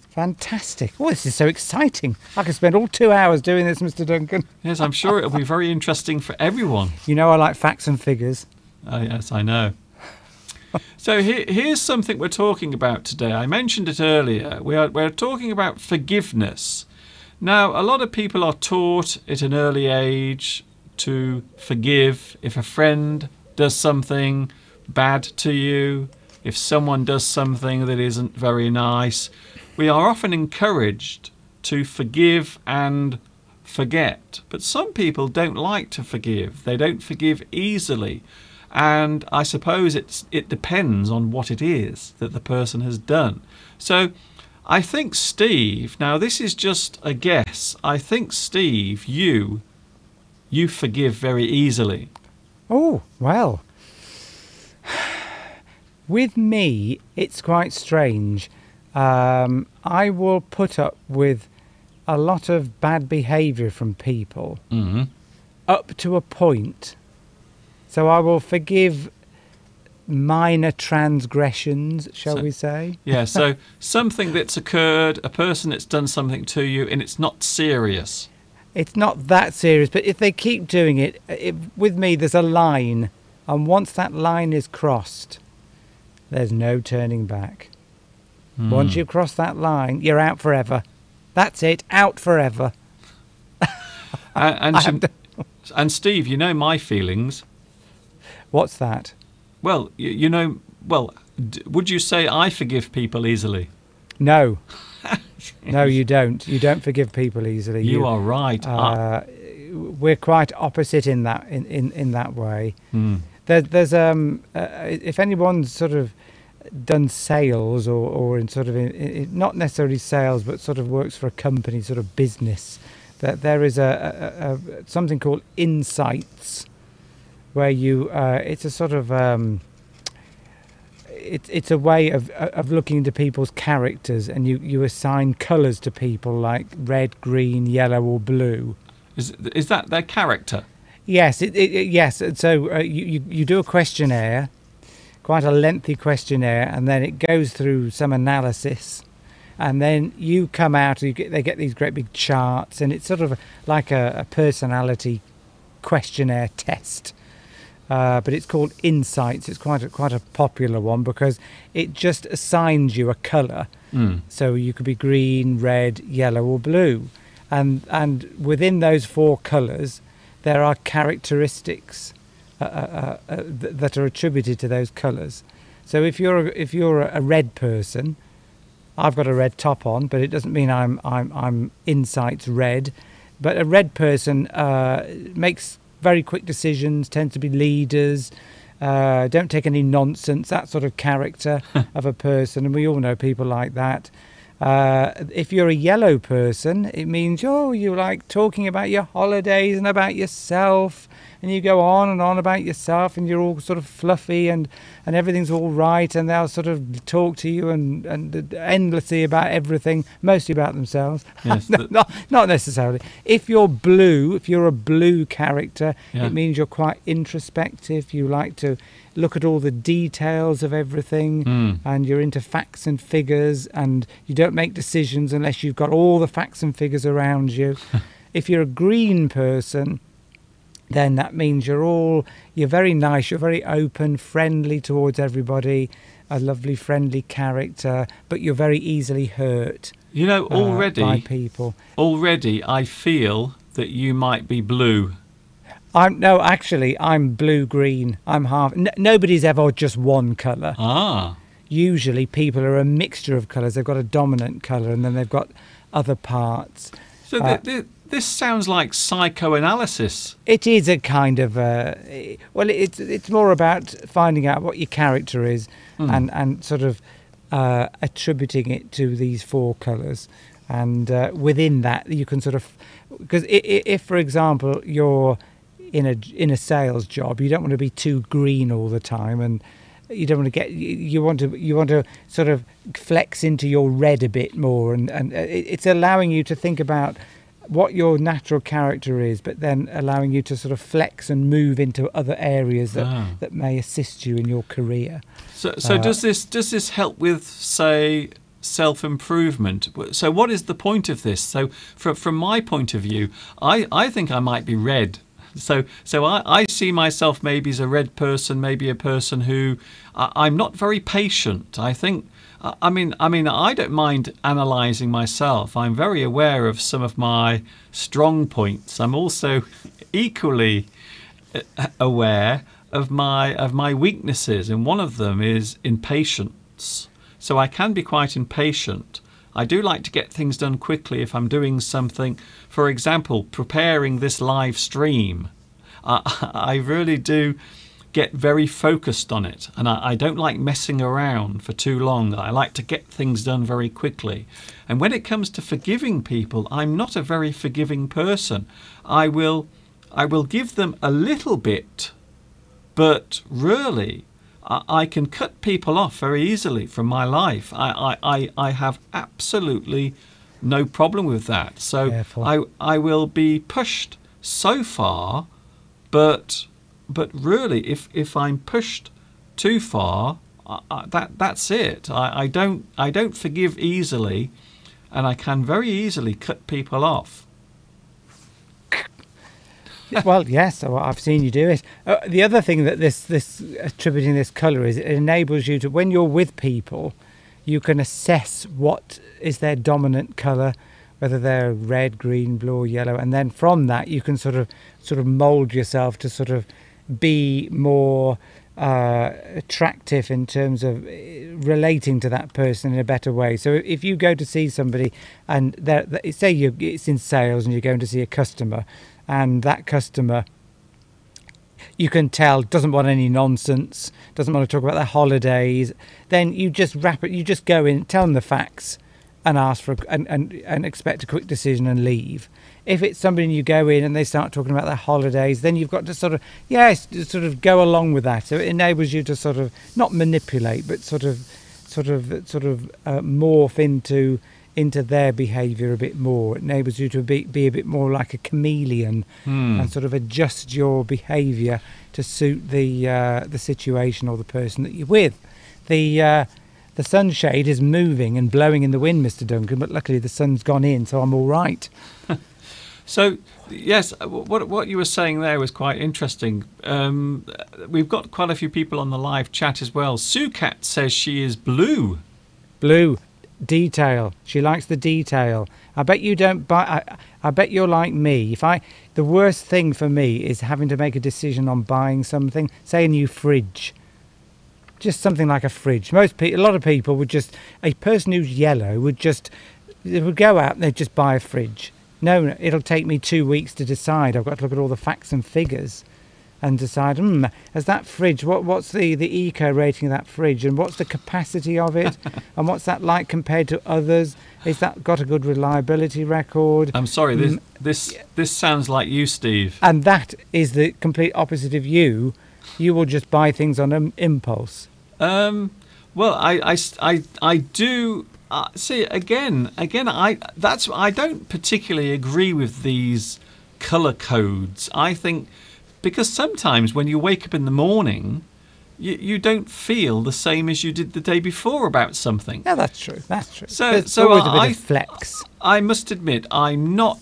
Fantastic. Oh, this is so exciting. I could spend all 2 hours doing this, Mr. Duncan. Yes, I'm sure it'll be very interesting for everyone. You know I like facts and figures. Yes, I know. So here's something we're talking about today. I mentioned it earlier. We're talking about forgiveness. Now, a lot of people are taught at an early age to forgive if a friend does something bad to you, if someone does something that isn't very nice. We are often encouraged to forgive and forget, but some people don't like to forgive. They don't forgive easily, and I suppose it depends on what it is that the person has done. So I think Steve, now this is just a guess, I think Steve, you forgive very easily. Oh, well. With me, it's quite strange. I will put up with a lot of bad behaviour from people up to a point. So I will forgive minor transgressions, shall we say? Yeah, so something that's occurred, a person that's done something to you, and it's not serious. It's not that serious, but if they keep doing it, with me there's a line, and once that line is crossed, there's no turning back. Once you cross that line, you're out forever. That's it, out forever. And Steve, you know my feelings. What's that? Well, would you say I forgive people easily? No. No, you don't. You don't forgive people easily. You are right. We're quite opposite in that in that way. There's if anyone's sort of done sales or in sort of in, not necessarily sales, but sort of works for a company, sort of business, that there is a something called insights, where you it's a sort of it's a way of looking into people's characters, and you assign colours to people like red, green, yellow, or blue. Is that their character? Yes, yes. So you do a questionnaire, quite a lengthy questionnaire, and then it goes through some analysis, and then you come out. They get these great big charts, and it's sort of like a personality questionnaire test. But it's called Insights. It's quite a popular one because it just assigns you a colour. So you could be green, red, yellow, or blue, and within those 4 colours, there are characteristics that are attributed to those colours. So if you're a red person, I've got a red top on, but it doesn't mean I'm insights red. But a red person makes very quick decisions, tends to be leaders, don't take any nonsense, that sort of character of a person, and we all know people like that. If you're a yellow person, it means you like talking about your holidays and about yourself, and you go on and on about yourself, and you're all sort of fluffy and everything's all right, and they'll sort of talk to you and endlessly about everything, mostly about themselves. Yes, not necessarily. If you're a blue character, Yeah. it means you're quite introspective. You like to look at all the details of everything, and you're into facts and figures, and you don't make decisions unless you've got all the facts and figures around you. If you're a green person, then that means you're very nice, you're very open, friendly towards everybody, a lovely friendly character, but you're very easily hurt You know, by people. Already I feel that you might be blue. I'm blue-green. I'm half. Nobody's ever just one colour. Ah. Usually people are a mixture of colours. They've got a dominant colour and then they've got other parts. So this sounds like psychoanalysis. It is a kind of it's more about finding out what your character is and sort of attributing it to these four colours, and within that you can sort of, because if for example you're in a sales job, you don't want to be too green all the time, and you don't want to get you want to sort of flex into your red a bit more, and it's allowing you to think about what your natural character is, but then allowing you to sort of flex and move into other areas that may assist you in your career. So does this help with, say, self-improvement? So what is the point of this? So from my point of view, I think I might be red. So I see myself maybe as a red person, maybe a person who I'm not very patient. I think. I mean, I don't mind analysing myself. I'm very aware of some of my strong points. I'm also equally aware of my weaknesses, and one of them is impatience. So I can be quite impatient. I do like to get things done quickly if I'm doing something. For example, preparing this live stream. I really do get very focused on it, and I don't like messing around for too long. I like to get things done very quickly. And when it comes to forgiving people, I'm not a very forgiving person. I will give them a little bit, but really I can cut people off very easily from my life. I have absolutely no problem with that. So Careful. I will be pushed so far, but really, if I'm pushed too far, that's it. I don't forgive easily, and I can very easily cut people off. Well, yes, I've seen you do it. The other thing that this attributing this colour is, it enables you to, when you're with people, you can assess what is their dominant colour, whether they're red, green, blue, or yellow, and then from that you can sort of mould yourself to sort of be more attractive in terms of relating to that person in a better way. So if you go to see somebody, and say it's in sales and you're going to see a customer, and that customer, you can tell, doesn't want any nonsense, doesn't want to talk about their holidays, then you just you just go in, tell them the facts, and ask for and expect a quick decision and leave. If it's somebody you go in and they start talking about their holidays, then you've got to sort of go along with that. So it enables you to sort of not manipulate, but sort of morph into their behaviour a bit more. It enables you to be a bit more like a chameleon and sort of adjust your behaviour to suit the situation or the person that you're with. The sunshade is moving and blowing in the wind, Mr. Duncan, but luckily the sun's gone in, so I'm all right. So, yes, what you were saying there was quite interesting. We've got quite a few people on the live chat as well. Sukat says she is blue. Blue. Detail. She likes the detail. I bet you don't buy. I bet you're like me. The worst thing for me is having to make a decision on buying something. Say a new fridge. Just something like a fridge. A lot of people would just. A person who's yellow would go out and they'd just buy a fridge. No, it'll take me 2 weeks to decide. I've got to look at all the facts and figures and decide, as that fridge, what's the eco rating of that fridge, and what's the capacity of it, and what's that like compared to others? Is that got a good reliability record? I'm sorry, this sounds like you, Steve. And that is the complete opposite of you. You will just buy things on impulse. Well, I do. See, again, I don't particularly agree with these colour codes. I think because sometimes when you wake up in the morning, you don't feel the same as you did the day before about something. Yeah, that's true. That's true. So always a bit of flex. I must admit, I'm not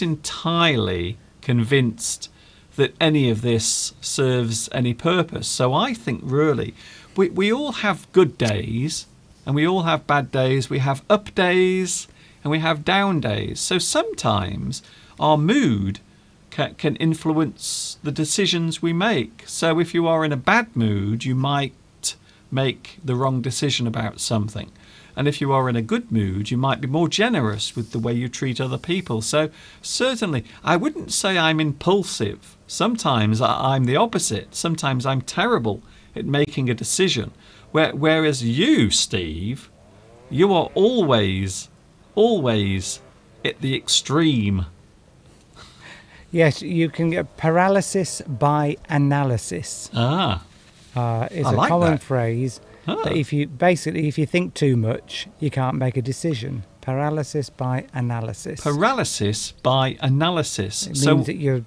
entirely convinced that any of this serves any purpose. So I think really, we all have good days. And we all have bad days. We have up days and we have down days. So sometimes our mood can influence the decisions we make. So if you are in a bad mood, you might make the wrong decision about something. And if you are in a good mood, you might be more generous with the way you treat other people. So certainly, I wouldn't say I'm impulsive. Sometimes I'm the opposite. Sometimes I'm terrible at making a decision. Whereas you, Steve, you are always at the extreme. Yes, you can get paralysis by analysis. It's a like common that. Phrase. That if you think too much, you can't make a decision. Paralysis by analysis. Paralysis by analysis. It means that you're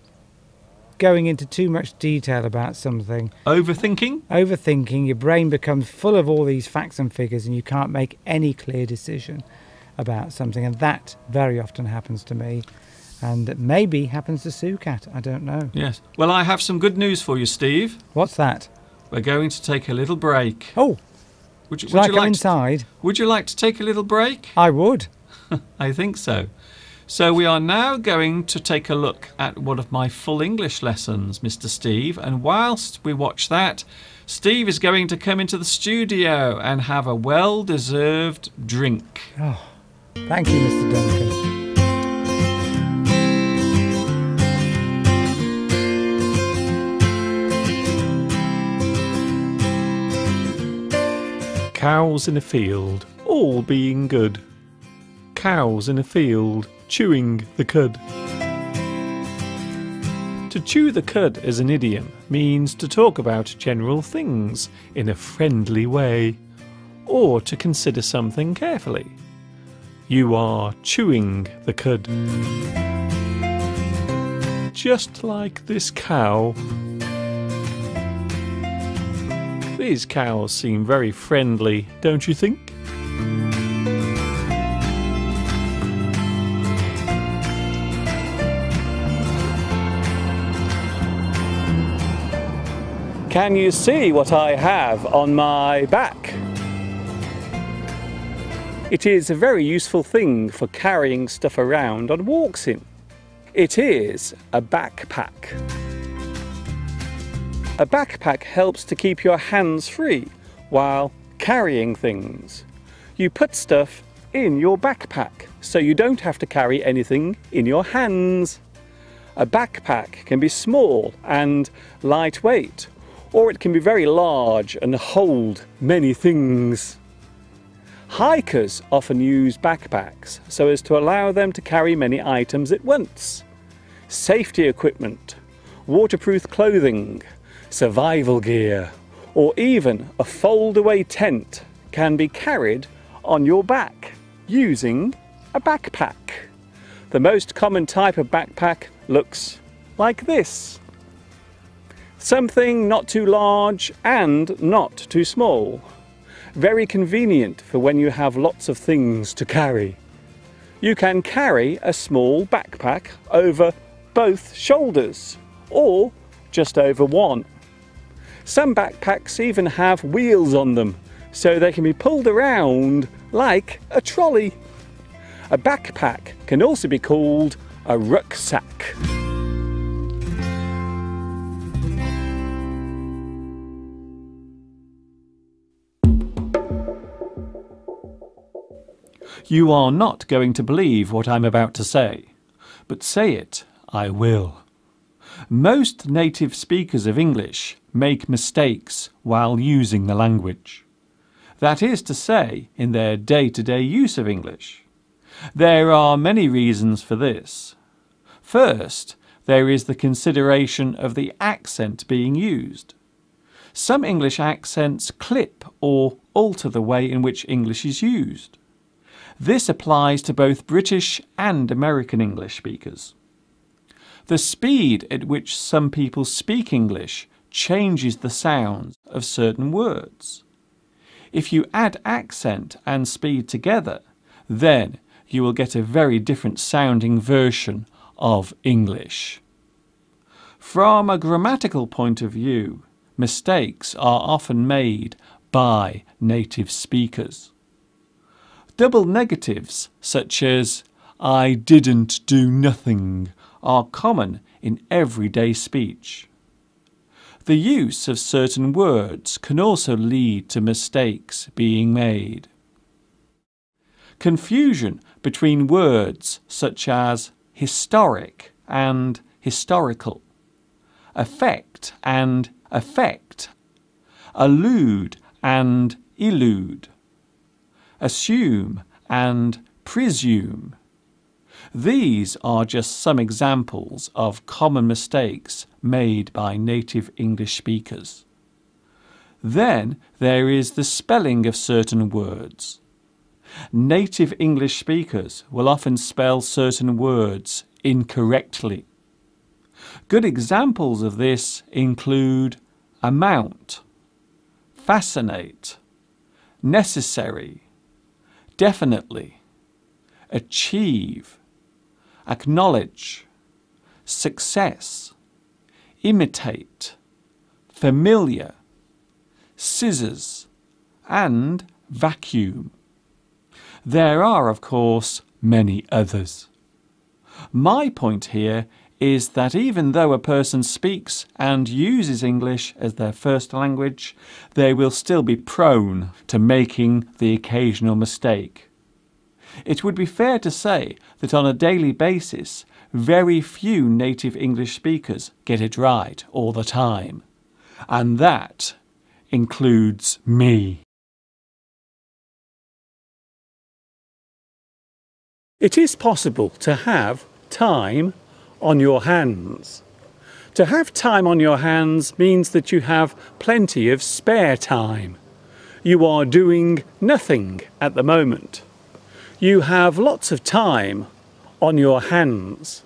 going into too much detail about something. Overthinking, your brain becomes full of all these facts and figures and you can't make any clear decision about something, and that very often happens to me, and maybe happens to Sukat. I don't know. Yes. Well, I have some good news for you, Steve. What's that? We're going to take a little break. Oh, would you like inside? Would you like to take a little break? I would. I think so. So we are now going to take a look at one of my full English lessons, Mr. Steve. And whilst we watch that, Steve is going to come into the studio and have a well-deserved drink. Oh, thank you, Mr. Duncan. Cows in a field, all being good. Cows in a field, chewing the cud. To chew the cud as an idiom means to talk about general things in a friendly way, or to consider something carefully. You are chewing the cud. Just like this cow. These cows seem very friendly, don't you think? Can you see what I have on my back? It is a very useful thing for carrying stuff around on walks in. It is a backpack. A backpack helps to keep your hands free while carrying things. You put stuff in your backpack so you don't have to carry anything in your hands. A backpack can be small and lightweight, or it can be very large and hold many things. Hikers often use backpacks so as to allow them to carry many items at once. Safety equipment, waterproof clothing, survival gear, or even a fold-away tent can be carried on your back using a backpack. The most common type of backpack looks like this. Something not too large and not too small. Very convenient for when you have lots of things to carry. You can carry a small backpack over both shoulders or just over one. Some backpacks even have wheels on them so they can be pulled around like a trolley. A backpack can also be called a rucksack. You are not going to believe what I'm about to say, but say it, I will. Most native speakers of English make mistakes while using the language. That is to say, in their day-to-day use of English. There are many reasons for this. First, there is the consideration of the accent being used. Some English accents clip or alter the way in which English is used. This applies to both British and American English speakers. The speed at which some people speak English changes the sounds of certain words. If you add accent and speed together, then you will get a very different sounding version of English. From a grammatical point of view, mistakes are often made by native speakers. Double negatives such as I didn't do nothing are common in everyday speech. The use of certain words can also lead to mistakes being made. Confusion between words such as historic and historical, effect and effect, allude and elude, assume and presume. These are just some examples of common mistakes made by native English speakers. Then there is the spelling of certain words. Native English speakers will often spell certain words incorrectly. Good examples of this include amount, fascinate, necessary, definitely, achieve, acknowledge, success, imitate, familiar, scissors, and vacuum. There are, of course, many others. My point here is that even though a person speaks and uses English as their first language, they will still be prone to making the occasional mistake. It would be fair to say that on a daily basis, very few native English speakers get it right all the time. And that includes me. It is possible to have time on your hands. To have time on your hands means that you have plenty of spare time. You are doing nothing at the moment. You have lots of time on your hands.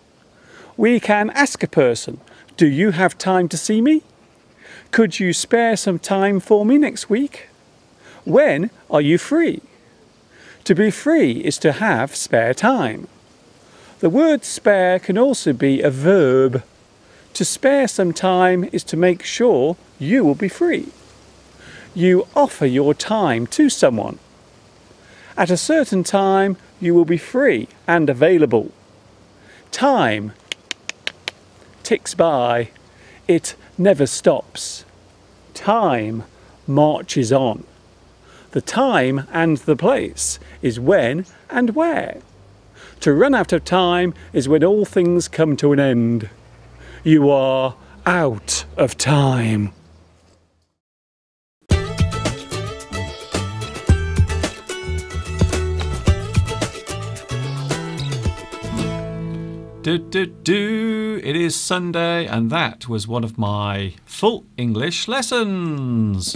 We can ask a person, do you have time to see me? Could you spare some time for me next week? When are you free? To be free is to have spare time. The word spare can also be a verb. To spare some time is to make sure you will be free. You offer your time to someone. At a certain time, you will be free and available. Time ticks by. It never stops. Time marches on. The time and the place is when and where. To run out of time is when all things come to an end. You are out of time. It is Sunday, and that was one of my full English lessons.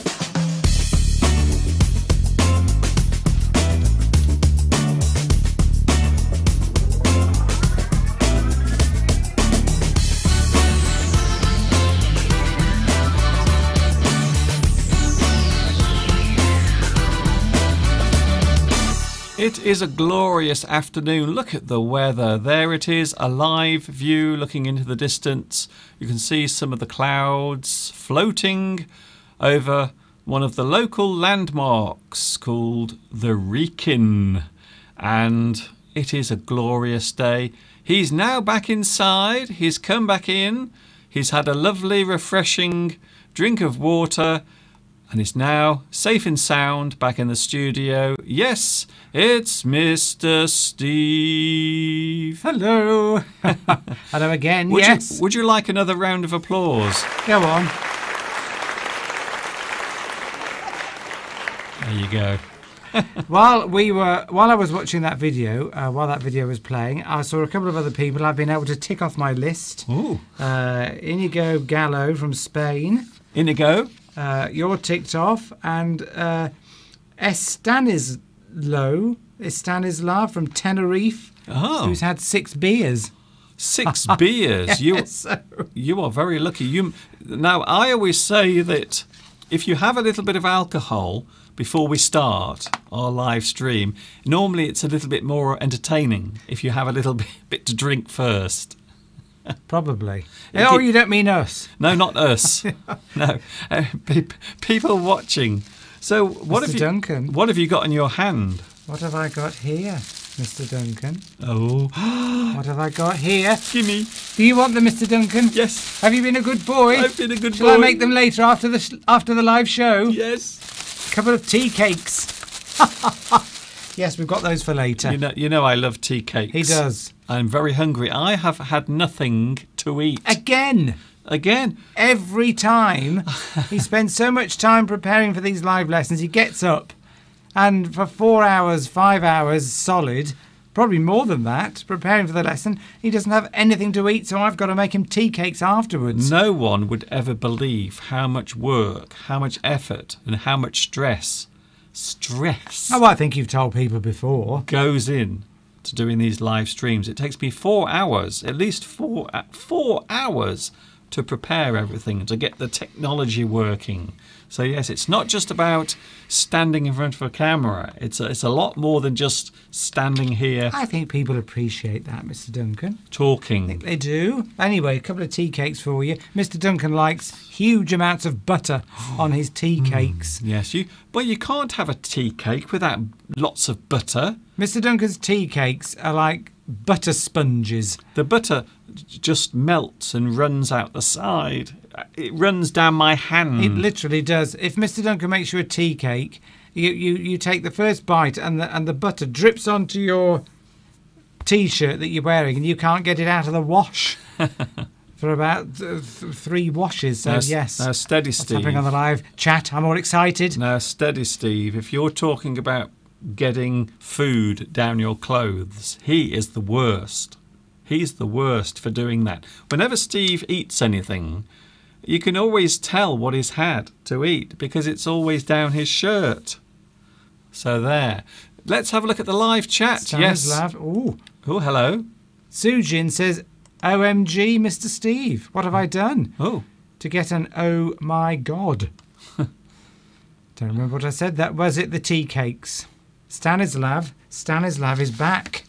It is a glorious afternoon. Look at the weather. There it is, a live view looking into the distance. You can see some of the clouds floating over one of the local landmarks called the Wrekin. And it is a glorious day. He's now back inside. He's come back in. He's had a lovely, refreshing drink of water. And is now safe and sound back in the studio. Yes, it's Mr. Steve. Hello. Hello again. Yes. Would you like another round of applause? Go on. There you go. While I was watching that video, while that video was playing, I saw a couple of other people I've been able to tick off my list. Ooh. Inigo Gallo from Spain. Inigo. You're ticked off, and Estanislav from Tenerife, who's had 6 beers. 6 beers. You are very lucky. Now, I always say that if you have a little bit of alcohol before we start our live stream, normally it's a little bit more entertaining if you have a little bit to drink first. Probably. Oh, you don't mean us? No, not us. No, people watching. So, what Duncan, what have you got in your hand? What have I got here, Mr. Duncan? Oh, what have I got here? Gimme. Do you want them, Mr. Duncan? Yes. Have you been a good boy? I've been a good boy. Shall I make them later after the live show? Yes. A couple of tea cakes. Yes, we've got those for later. You know I love tea cakes. He does. I'm very hungry. I have had nothing to eat. Again. Every time. He spends so much time preparing for these live lessons. He gets up and for 4 hours, 5 hours solid, probably more than that, preparing for the lesson, he doesn't have anything to eat, so I've got to make him tea cakes afterwards. No one would ever believe how much work, how much effort, and how much stress Oh, I think you've told people before. Goes in to doing these live streams. It takes me 4 hours, at least 4 hours to prepare everything, to get the technology working. So yes, it's not just about standing in front of a camera. It's a lot more than just standing here. I think people appreciate that, Mr. Duncan. Talking. I think they do. Anyway, a couple of tea cakes for you. Mr. Duncan likes huge amounts of butter on his tea cakes. Yes, you can't have a tea cake without lots of butter. Mr. Duncan's tea cakes are like butter sponges. The butter just melts and runs out the side. It runs down my hand. It literally does. If Mr. Duncan makes you a tea cake, you take the first bite and the butter drips onto your T-shirt that you're wearing, and you can't get it out of the wash for about 3 washes. So yes. Now steady, Steve. What's happening on the live chat? I'm all excited. Now steady, Steve. If you're talking about getting food down your clothes, he is the worst. He's the worst for doing that. Whenever Steve eats anything, you can always tell what he's had to eat because it's always down his shirt. So there. Let's have a look at the live chat. Stanislav. Yes. Ooh. Oh, hello. Sujin says, OMG, Mr. Steve. What have I done? Oh. To get an oh my God. Don't remember what I said. That was it, the tea cakes. Stanislav is back.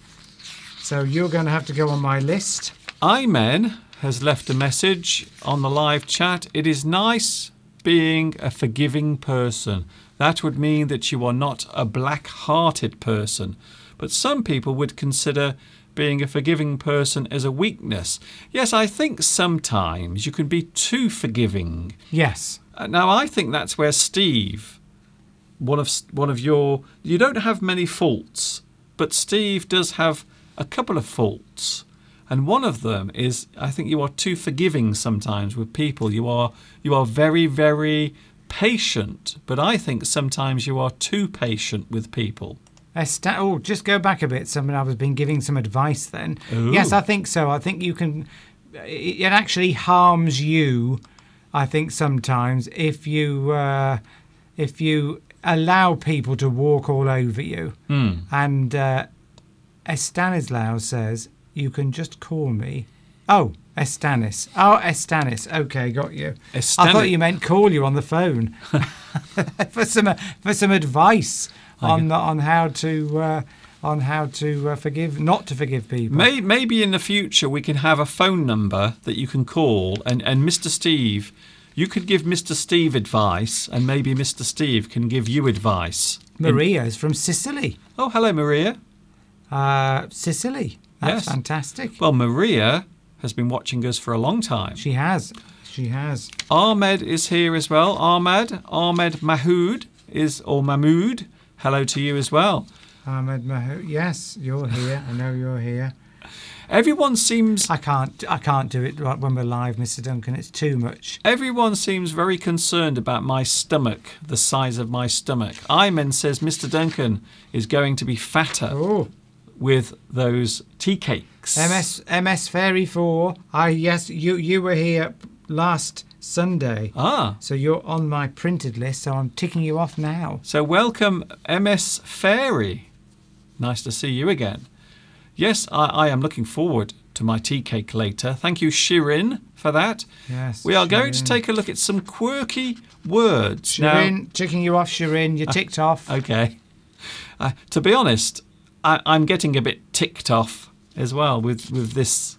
So you're going to have to go on my list. Imen has left a message on the live chat. It is nice being a forgiving person. That would mean that you are not a black-hearted person. But some people would consider being a forgiving person as a weakness. Yes, I think sometimes you can be too forgiving. Yes. Now, I think that's where Steve, one of your... You don't have many faults, but Steve does have a couple of faults. And one of them is, I think you are too forgiving sometimes with people. You are very, very patient, but I think sometimes you are too patient with people. Just go back a bit. I was been giving some advice then. Ooh. Yes, I think so. I think you can... It actually harms you, I think, sometimes if you allow people to walk all over you. And Stanislaus says, you can just call me... Oh, Estanis. Oh, Estanis. Okay, got you. I thought you meant call you on the phone for some advice on how to forgive, not to forgive people. Maybe in the future we can have a phone number that you can call, and Mr. Steve You could give Mr. Steve advice, and maybe Mr. Steve can give you advice. Maria is from Sicily. Oh, hello, Maria. Sicily. That's Yes. fantastic. Well, Maria has been watching us for a long time. She has. She has. Ahmed is here as well. Ahmed Mahood or Mahmood. Hello to you as well. Ahmed Mahood. Yes, you're here. I know you're here. Everyone seems I can't do it right when we're live, Mr. Duncan. It's too much. very concerned about my stomach, the size of my stomach. Ayman says Mr. Duncan is going to be fatter Oh, with those tea cakes. MS Fairy 4. Yes, you were here last Sunday. Ah, So you're on my printed list, so I'm ticking you off now. so welcome MS Fairy. Nice to see you again. Yes, I am looking forward to my tea cake later. Thank you, Shirin, for that. Yes. We are going to Shirin. take a look at some quirky words. Shirin, ticking you off, Shirin. You're ticked off. Okay. To be honest, I'm getting a bit ticked off as well with this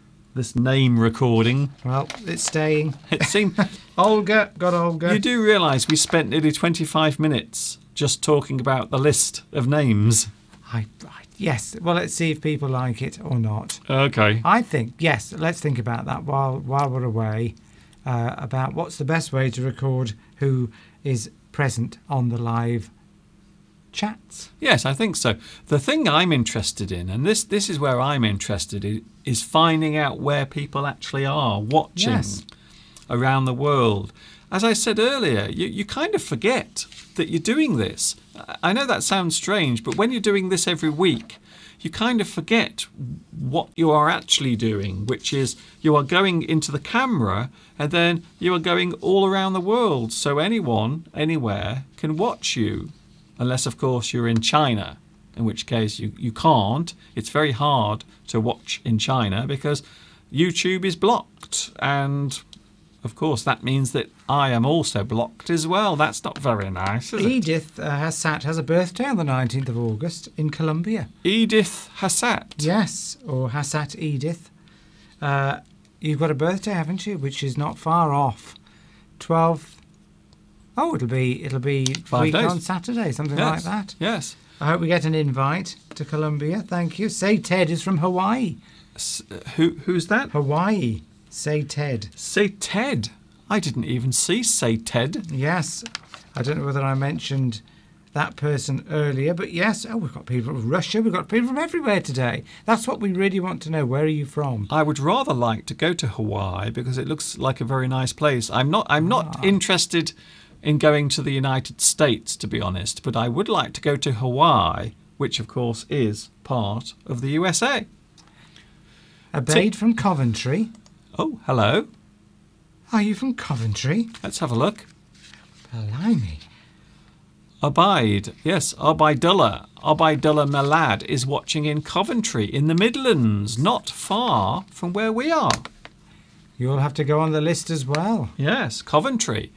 name recording. Well, it's staying. It seemed Olga, got Olga. you do realise we spent nearly 25 minutes just talking about the list of names. Yes. Well, let's see if people like it or not. Okay. I think, yes, let's think about that while we're away, about what's the best way to record who is present on the live chats. Yes, I think so. The thing I'm interested in, and this is where I'm interested in, is finding out where people actually are watching Yes. around the world. As I said earlier, you kind of forget that you're doing this. I know that sounds strange, but when you're doing this every week, you kind of forget what you are actually doing, which is you are going into the camera and then you are going all around the world. So anyone, anywhere, can watch you. Unless, of course, you're in China, in which case you can't. It's very hard to watch in China because YouTube is blocked. And, of course, that means that I am also blocked as well. That's not very nice, is it? Edith Hassat has a birthday on the 19th of August in Colombia. Edith Hassat. Yes, or Hassat Edith. You've got a birthday, haven't you? Which is not far off. 12th. Oh, it'll be 5 week days. on Saturday, something like Yes. that. Yes. I hope we get an invite to Colombia. Thank you. Say Ted is from Hawaii. Who's that? Hawaii. Say Ted. Say Ted. I didn't even see Say Ted. Yes. I don't know whether I mentioned that person earlier, but yes. Oh, we've got people from Russia. We've got people from everywhere today. That's what we really want to know. Where are you from? I would rather like to go to Hawaii because it looks like a very nice place. I'm not interested in going to the United States, to be honest, but I would like to go to Hawaii, which of course is part of the USA. Abaid from Coventry. Oh, hello. Are you from Coventry? Let's have a look. Blimey. Abide. Yes, Abaidullah. Abaidullah Malad is watching in Coventry in the Midlands, not far from where we are. You'll have to go on the list as well. Yes, Coventry.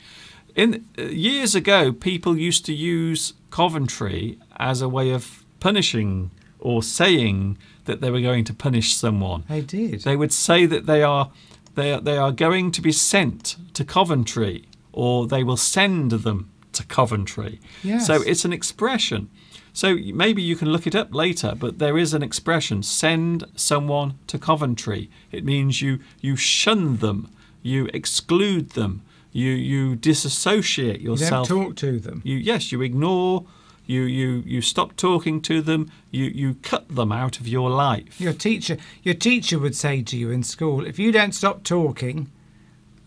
Years ago, people used to use Coventry as a way of punishing or saying that they were going to punish someone. They did. They would say that they are going to be sent to Coventry, or they will send them to Coventry. Yes. So it's an expression. So maybe you can look it up later, but there is an expression: send someone to Coventry. It means you shun them, you exclude them, you disassociate yourself. You don't talk to them. You ignore. You stop talking to them. You cut them out of your life. Your teacher would say to you in school, if you don't stop talking,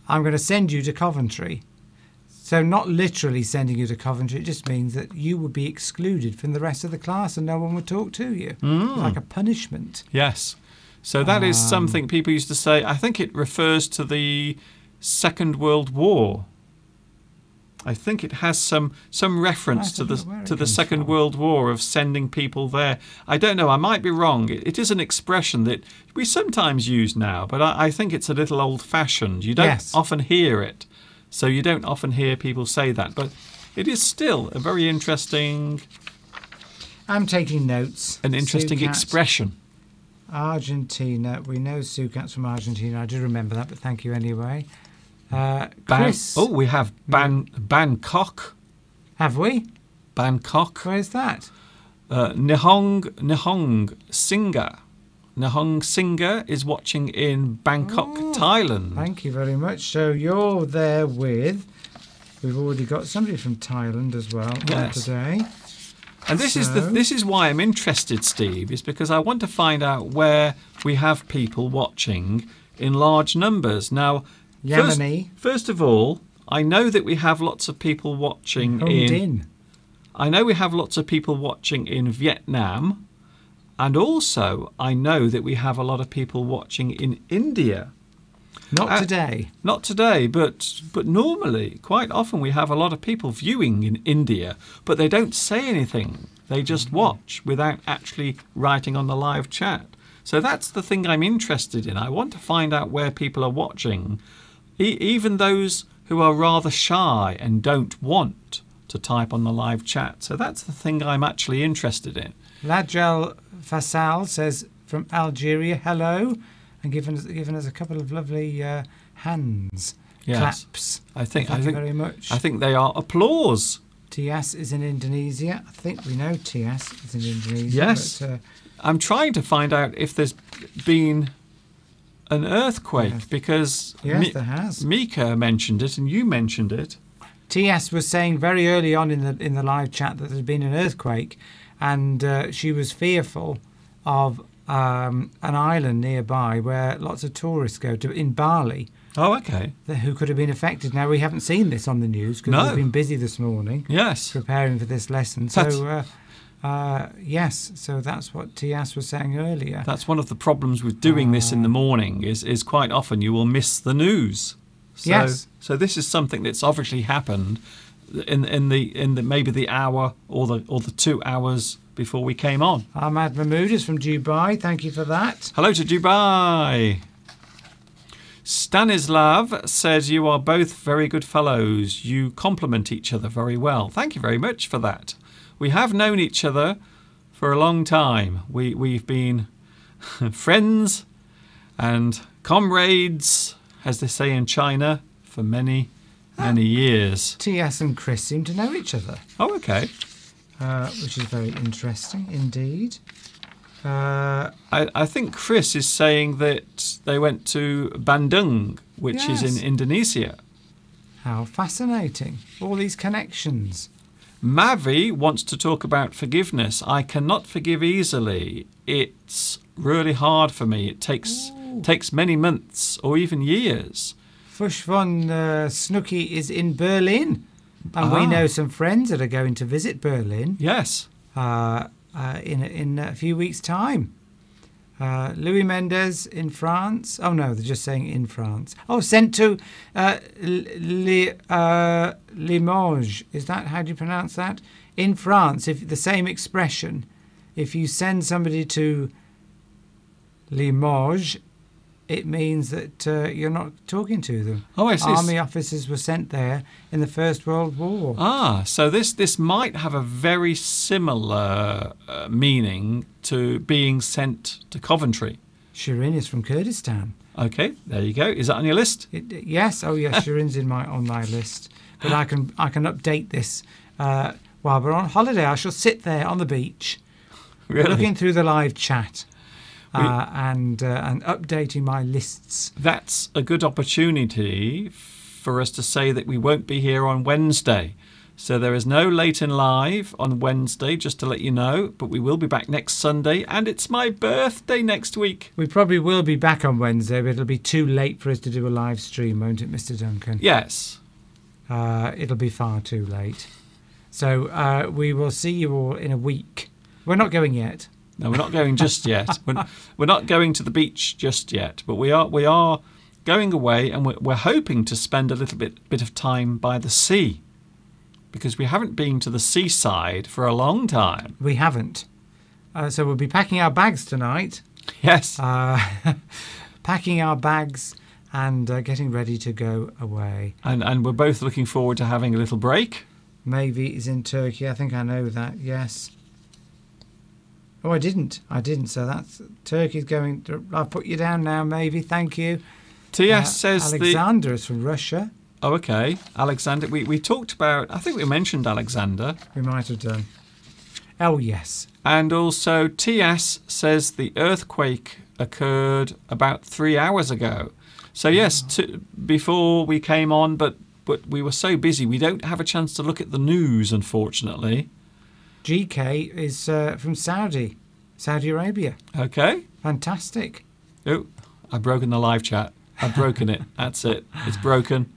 I'm going to send you to Coventry. So not literally sending you to Coventry, it just means that you would be excluded from the rest of the class and no one would talk to you. Like a punishment. Yes. So that is something people used to say. I think it refers to the Second World War. I think it has some reference to the Second World War of sending people there. I don't know. I might be wrong. It is an expression that we sometimes use now, but I think it's a little old-fashioned. You don't often hear it, so you don't often hear people say that. But it is still a very interesting. I'm taking notes. An interesting expression. Argentina. We know Sukat's from Argentina. I do remember that, but thank you anyway. Chris, we have Bangkok. have we? Bangkok. Where's that? Nihong Singer. Nihong Singer is watching in Bangkok, Thailand. Thank you very much. So you're there with... We've already got somebody from Thailand as well on today. And this is why I'm interested, Steve, is because I want to find out where we have people watching in large numbers. Now, Yemeni. First of all, I know that we have lots of people watching I know we have lots of people watching in Vietnam, and also I know that we have a lot of people watching in India. Not today. Not today, but normally, quite often we have a lot of people viewing in India, but they don't say anything. They just watch without actually writing on the live chat. So that's the thing I'm interested in. I want to find out where people are watching, even those who are rather shy and don't want to type on the live chat. So that's the thing I'm actually interested in. Lajel Fassal says from Algeria, hello, and given us a couple of lovely hands claps. Thank you very much. I think they are applause. Tias is in Indonesia. I think we know Tias is in Indonesia. Yes. But, I'm trying to find out if there's been an earthquake because yes, there has. Mika mentioned it and you mentioned it. Tias was saying very early on in the live chat that there had been an earthquake, and she was fearful of an island nearby where lots of tourists go to, in Bali. Oh, okay. Who could have been affected. Now, we haven't seen this on the news because we've been busy this morning. Yes. Preparing for this lesson. So, yes, so that's what Tias was saying earlier. That's one of the problems with doing this in the morning is quite often you will miss the news. So, yes. So this is something that's obviously happened in the maybe the hour or the 2 hours before we came on. Ahmad Mahmood is from Dubai. Thank you for that. Hello to Dubai. Stanislav says you are both very good fellows. You complement each other very well. Thank you very much for that. We have known each other for a long time. We've been friends and comrades, as they say in China, for many years. T.S. and Chris seem to know each other. Oh, okay. Which is very interesting indeed. I think Chris is saying that they went to Bandung, which is in Indonesia. How fascinating. All these connections. Mavi wants to talk about forgiveness. I cannot forgive easily. It's really hard for me. It takes many months or even years. Fush von Snooky is in Berlin. And we know some friends that are going to visit Berlin. Yes. In a few weeks' time. Louis Mendes in France. Oh, no, they're just saying in France. Oh, sent to Limoges. Is that, how do you pronounce that? In France, if the same expression, if you send somebody to Limoges, it means that you're not talking to them. Oh, I see. Army officers were sent there in the First World War. Ah, so this might have a very similar meaning to being sent to Coventry. Shirin is from Kurdistan. Okay, there you go. Is that on your list? Yes. Oh, yes. Shirin's on my list. But I can update this while we're on holiday. I shall sit there on the beach, looking through the live chat. And updating my lists. That's a good opportunity for us to say that we won't be here on Wednesday. So there is no Leighton Live on Wednesday, just to let you know. But we will be back next Sunday, and it's my birthday next week. We probably will be back on Wednesday, but it'll be too late for us to do a live stream, won't it, Mr. Duncan? Yes. It'll be far too late. So we will see you all in a week. We're not going yet. No, we're not going just yet. We're not going to the beach just yet, but we are going away, and we're hoping to spend a little bit of time by the sea, because we haven't been to the seaside for a long time. We haven't. So we'll be packing our bags tonight. Yes. Packing our bags and getting ready to go away. And we're both looking forward to having a little break. Maybe is in Turkey. I think I know that. Yes. Oh, I didn't. So that's Turkey's going. I'll put you down now, maybe. Thank you. TS says Alexander is from Russia. Oh, okay. Alexander. We talked about... I think we mentioned Alexander. We might have done. Oh, yes. And also TS says the earthquake occurred about 3 hours ago. So yes, before we came on, but we were so busy we don't have a chance to look at the news, unfortunately. GK is from Saudi Arabia. Okay. Fantastic. Oh, I've broken the live chat. I've broken it. That's it. It's broken.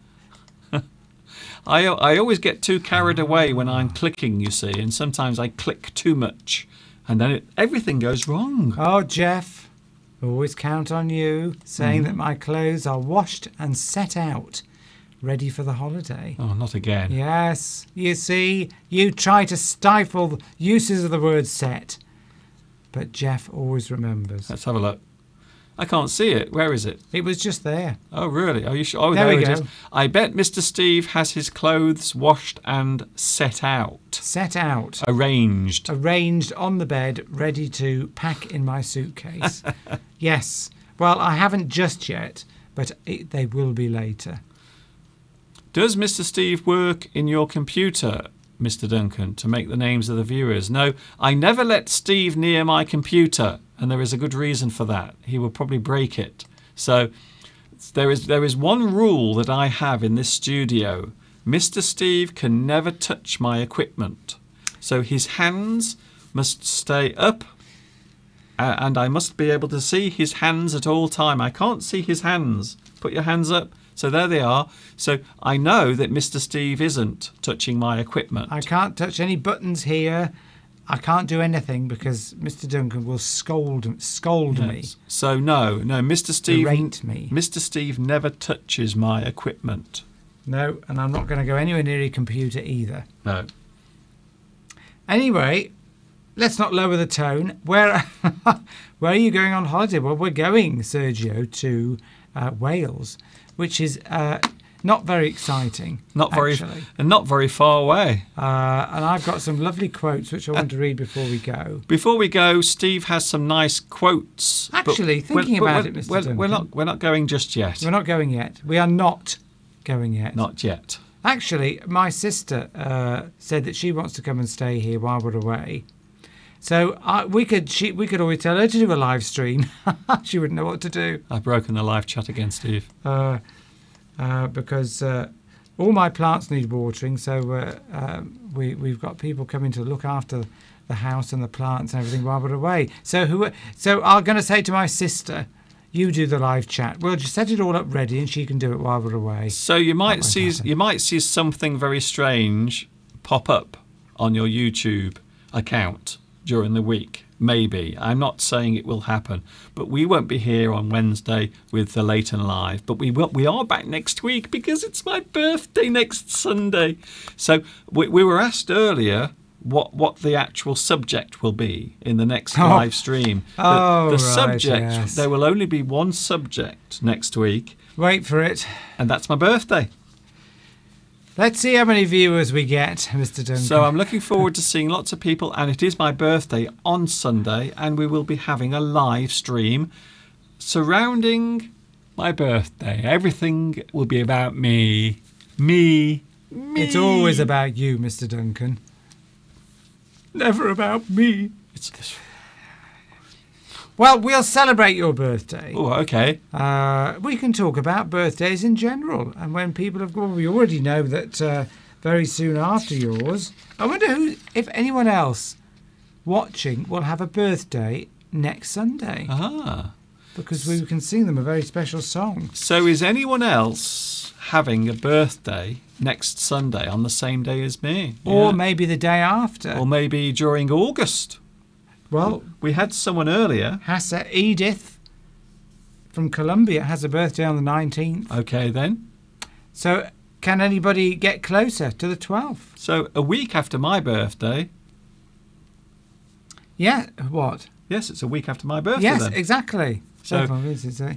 I always get too carried away when I'm clicking, you see, and sometimes I click too much, and then everything goes wrong. Oh, Jeff, always count on you, saying that my clothes are washed and set out, ready for the holiday. Oh, not again. Yes, you see, you try to stifle uses of the word set, but Jeff always remembers. Let's have a look. I can't see it. Where is it? It was just there. Oh, really? Are you sure? Oh, there we it go. is. I bet Mr. Steve has his clothes washed and set out. Set out. Arranged. Arranged on the bed, ready to pack in my suitcase. Yes. Well, I haven't just yet, but they will be later. Does Mr. Steve work in your computer, Mr. Duncan, to make the names of the viewers? No, I never let Steve near my computer. And there is a good reason for that. He will probably break it. So there is one rule that I have in this studio. Mr. Steve can never touch my equipment. So his hands must stay up and I must be able to see his hands at all time. I can't see his hands. Put your hands up. So there they are. So I know that Mr. Steve isn't touching my equipment. I can't touch any buttons here. I can't do anything because Mr. Duncan will scold me. So no, Mr. Steve. Berate me. Mr. Steve never touches my equipment. No, and I'm not going to go anywhere near your computer either. No. Anyway, let's not lower the tone. Where are you going on holiday? Well, we're going, Sergio, to Wales, which is not very exciting. Not very, actually. And not very far away. And I've got some lovely quotes which I want to read before we go. Before we go, Steve has some nice quotes. Actually, thinking about it, Mr. Duncan, we're not going just yet. We're not going yet. We are not going yet. Not yet. Actually, my sister said that she wants to come and stay here while we're away. So we could always tell her to do a live stream. She wouldn't know what to do. I've broken the live chat again, Steve. Because all my plants need watering, so we've got people coming to look after the house and the plants and everything while we're away. So I'm going to say to my sister, you do the live chat. We'll just set it all up ready, and she can do it while we're away. So you might see something very strange pop up on your YouTube account during the week. Maybe. I'm not saying it will happen, but we won't be here on Wednesday with the Leighton Live. But we are back next week because it's my birthday next Sunday. So we were asked earlier what the actual subject will be in the next live stream. The subject, yes. There will only be one subject next week. Wait for it. And that's my birthday. Let's see how many viewers we get, Mr. Duncan. So I'm looking forward to seeing lots of people, and it is my birthday on Sunday, and we will be having a live stream surrounding my birthday. Everything will be about me. Me. It's always about you, Mr. Duncan. Never about me. Well, we'll celebrate your birthday. Oh, okay. We can talk about birthdays in general. And when people have gone, we already know that very soon after yours. I wonder if anyone else watching will have a birthday next Sunday. Ah. Because we can sing them a very special song. So is anyone else having a birthday next Sunday on the same day as me? Or maybe the day after. Or maybe during August. Well, we had someone earlier. Edith from Colombia has a birthday on the 19th. Okay, then. So can anybody get closer to the 12th? So a week after my birthday. Yeah, what? Yes, it's a week after my birthday. Yes, then. Exactly. So,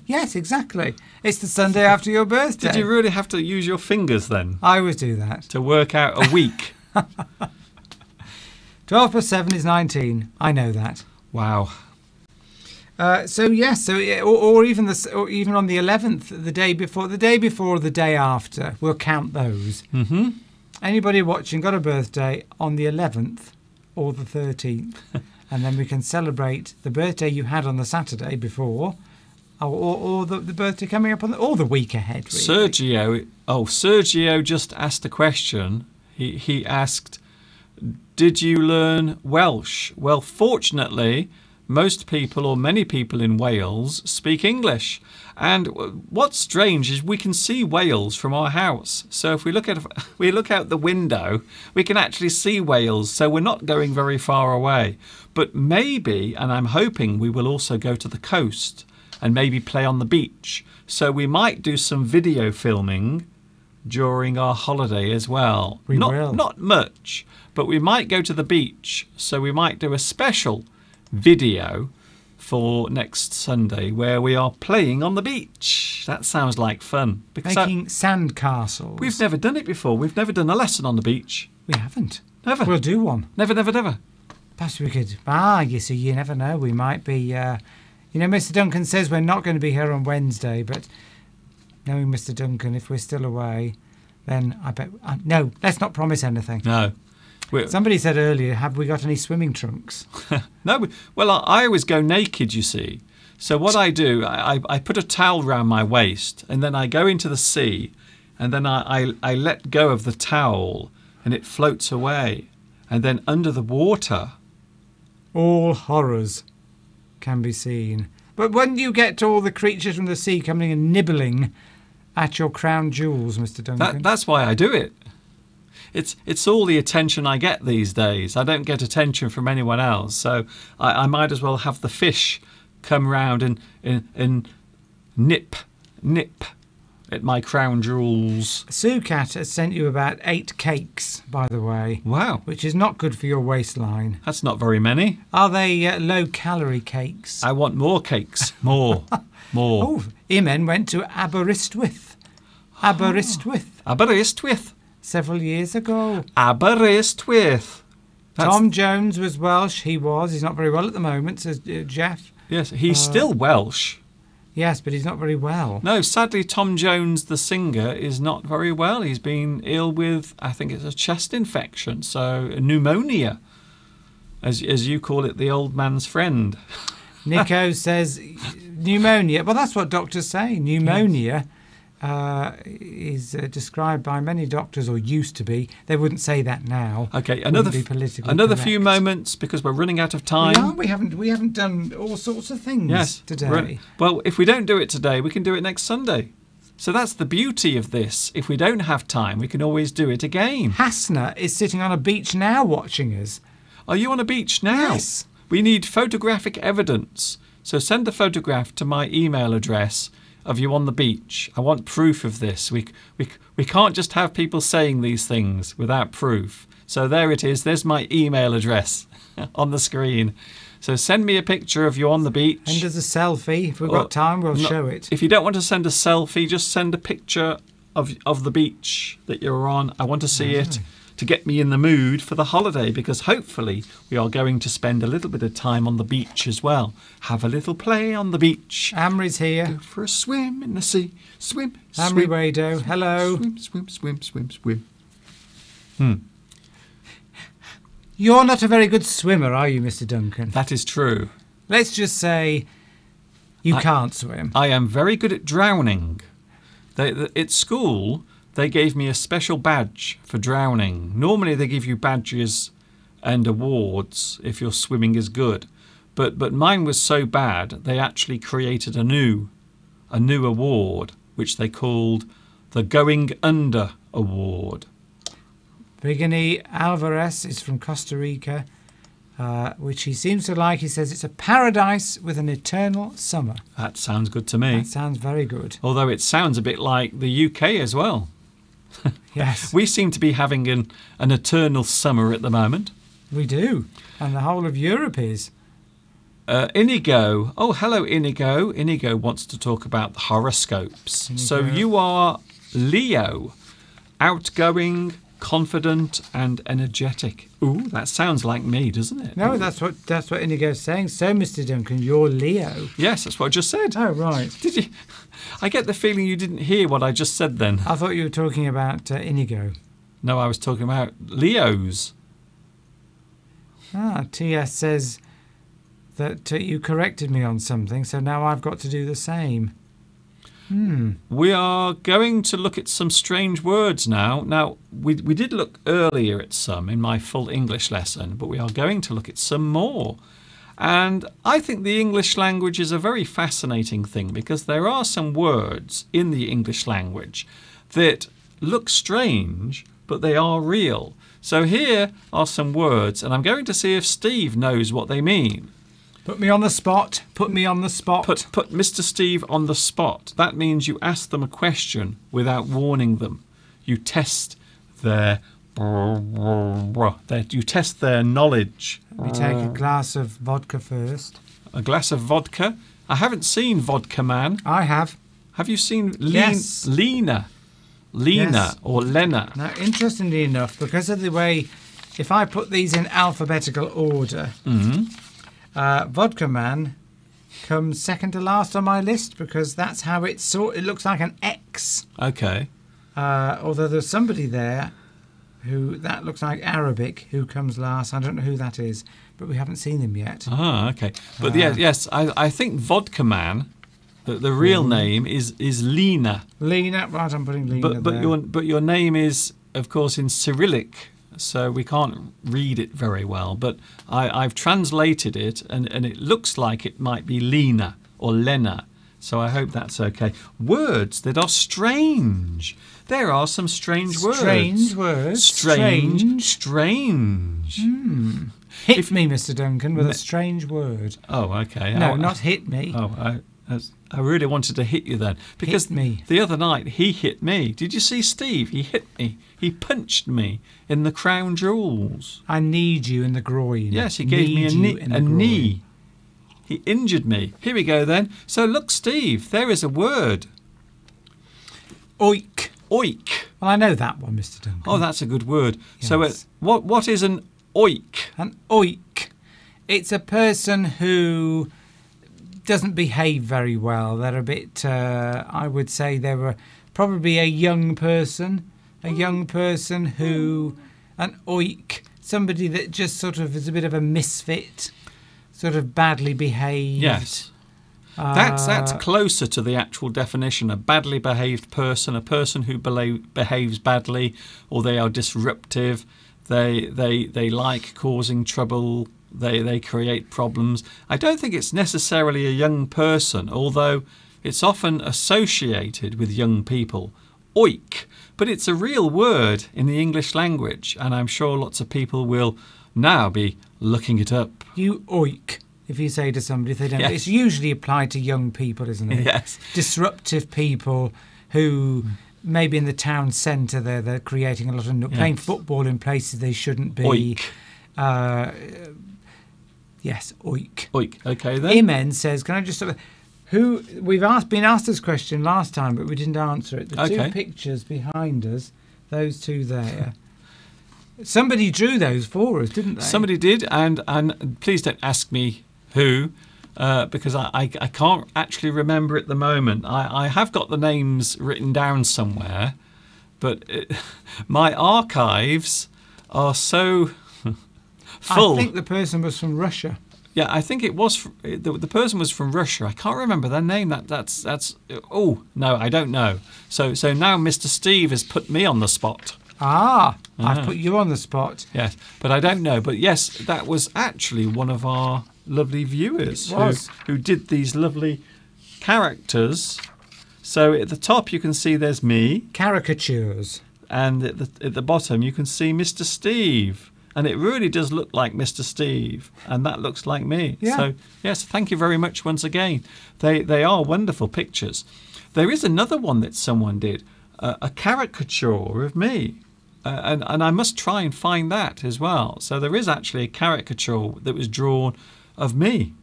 yes, exactly. It's the Sunday after your birthday. Did you really have to use your fingers then? I always do that. To work out a week. 12 plus 7 is 19. I know that. Wow. So yes, or even on the 11th, the day before, or the day after, we'll count those. Mm-hmm. Anybody watching got a birthday on the 11th or the 13th, and then we can celebrate the birthday you had on the Saturday before, or the birthday coming up or the week ahead. Really. Sergio just asked a question. He asked, "Did you learn Welsh?" Well, fortunately, most people or many people in Wales speak English. And what's strange is we can see Wales from our house. So if we look out the window, we can actually see Wales. So we're not going very far away. But maybe, and I'm hoping, we will also go to the coast and maybe play on the beach. So we might do some video filming during our holiday as well. We will. Not much, but we might go to the beach. So we might do a special video for next Sunday where we are playing on the beach. That sounds like fun. Because making sand castles. We've never done it before. We've never done a lesson on the beach. We haven't. Never. We'll do one. Never. Perhaps we could. You see, you never know. We might be. Mr. Duncan says we're not going to be here on Wednesday, but knowing Mr. Duncan, if we're still away, then I bet. No, let's not promise anything. No. Somebody said earlier, have we got any swimming trunks? No. Well, I always go naked, you see. So what I do, I put a towel around my waist, and then I go into the sea, and then I let go of the towel, and it floats away. And then under the water, all horrors can be seen. But when you get to all the creatures from the sea coming and nibbling at your crown jewels, Mr. Duncan? That's why I do it. It's all the attention I get these days. I don't get attention from anyone else, so I might as well have the fish come round and nip at my crown jewels. Sukat has sent you about 8 cakes, by the way. Wow. Which is not good for your waistline. That's not very many. Are they low-calorie cakes? I want more cakes. More. Oh, Imen went to Aberystwyth. Aberystwyth. Several years ago. Aberystwyth. Tom Jones was Welsh. He's not very well at the moment, says Jeff. Yes, he's still Welsh. Yes, but he's not very well. No, sadly, Tom Jones, the singer, is not very well. He's been ill with, I think it's a chest infection, so pneumonia, as you call it, the old man's friend. Nico says pneumonia. Well, that's what doctors say. Pneumonia is described by many doctors, or used to be. They wouldn't say that now. Okay, another few moments because we're running out of time. We haven't done all sorts of things today. Well, if we don't do it today, we can do it next Sunday. So that's the beauty of this. If we don't have time, we can always do it again. Hasna is sitting on a beach now watching us. Are you on a beach now? Yes. We need photographic evidence. So send a photograph to my email address of you on the beach. I want proof of this. We can't just have people saying these things without proof. So there it is. There's my email address on the screen. So send me a picture of you on the beach. And as a selfie. If we've got time, we'll show it. If you don't want to send a selfie, just send a picture of the beach that you're on. I want to see it to get me in the mood for the holiday, because hopefully we are going to spend a little bit of time on the beach as well. Have a little play on the beach. Amri's here. Go for a swim in the sea. Swim, Amri swim. Wado, hello. Swim. You're not a very good swimmer, are you, Mr. Duncan? That is true. Let's just say you can't swim. I am very good at drowning. At school, they gave me a special badge for drowning. Normally they give you badges and awards if your swimming is good. But mine was so bad, they actually created a new award, which they called the Going Under Award. Vigani Alvarez is from Costa Rica, which he seems to like. He says it's a paradise with an eternal summer. That sounds good to me. That sounds very good. Although it sounds a bit like the UK as well. Yes. We seem to be having an eternal summer at the moment. We do. And the whole of Europe is. Inigo. Oh, hello, Inigo. Inigo wants to talk about the horoscopes. Inigo. So you are Leo, outgoing, confident and energetic. Ooh, that sounds like me, doesn't it? No, that's what Inigo's saying. So, Mr. Duncan, you're Leo. Yes, that's what I just said. Oh, right. Did you? I get the feeling you didn't hear what I just said then. I thought you were talking about Inigo. No, I was talking about Leos. TS says that you corrected me on something, so now I've got to do the same. We are going to look at some strange words now. Now, we did look earlier at some in my full English lesson, but we are going to look at some more. And I think the English language is a very fascinating thing because there are some words in the English language that look strange, but they are real. So here are some words, and I'm going to see if Steve knows what they mean. Put me on the spot. Put me on the spot. Put Mr. Steve on the spot. That means you ask them a question without warning them. You test their knowledge. Let me take a glass of vodka first. A glass of vodka? I haven't seen Vodka Man. I have. Have you seen Yes. Lena? Yes. Or Lena? Now, interestingly enough, because of the way, if I put these in alphabetical order, Vodka Man comes second to last on my list because that's how it looks like an X. Okay. Although there's somebody there who that looks like Arabic who comes last. I don't know who that is, but we haven't seen him yet. Ah, okay. But yes, I think Vodka Man, the real name is Lena. Lena, right? I'm putting Lena there. But your name is, of course, in Cyrillic, so we can't read it very well. But I've translated it, and it looks like it might be Lena or Lena. So I hope that's okay. Words that are strange. There are some strange words. Strange words. Strange. Hit me, Mr. Duncan, with a strange word. Oh, okay. No, not hit me. Oh, I really wanted to hit you then. Because Hit me. the other night he hit me. Did you see Steve? He hit me. He punched me in the crown jewels. I need you in the groin. Yes, he gave me a knee. He injured me. Here we go then. So look, Steve, there is a word. Oik. Oik. Well, I know that one, Mr. Duncan. Oh, that's a good word. Yes. So what is an oik? An oik. It's a person who doesn't behave very well. They're a bit, I would say they were probably a young person who, an oik, somebody that just sort of is a bit of a misfit, sort of badly behaved. Yes. That's closer to the actual definition. A badly behaved person, a person who behaves badly, or they are disruptive. They like causing trouble. They create problems. I don't think it's necessarily a young person, although it's often associated with young people. Oik. But it's a real word in the English language, and I'm sure lots of people will now be looking it up. You oik. If you say to somebody, if they don't, Yes. it's usually applied to young people, isn't it? Yes. Disruptive people who maybe in the town centre they're creating a lot of playing football in places they shouldn't be. Oik. Yes, oik. Oik. Okay then. Imen says, "Can I just we've been asked this question last time, but we didn't answer it. The two pictures behind us, those two there." Somebody drew those for us, didn't they? Somebody did, and please don't ask me who, because I can't actually remember at the moment. I have got the names written down somewhere, but my archives are so full. I think the person was from Russia. Yeah, I think it was. The person was from Russia. I can't remember their name. That's. Oh no, I don't know. So now Mr. Steve has put me on the spot. I've put you on the spot. Yes, but I don't know. But yes, that was actually one of our lovely viewers who did these lovely characters. So at the top you can see there's me. Caricatures. And at the bottom you can see Mr. Steve. And it really does look like Mr. Steve. And that looks like me. Yeah. So yes, thank you very much once again. They are wonderful pictures. There is another one that someone did. A caricature of me. And I must try and find that as well. So there is actually a caricature that was drawn of me.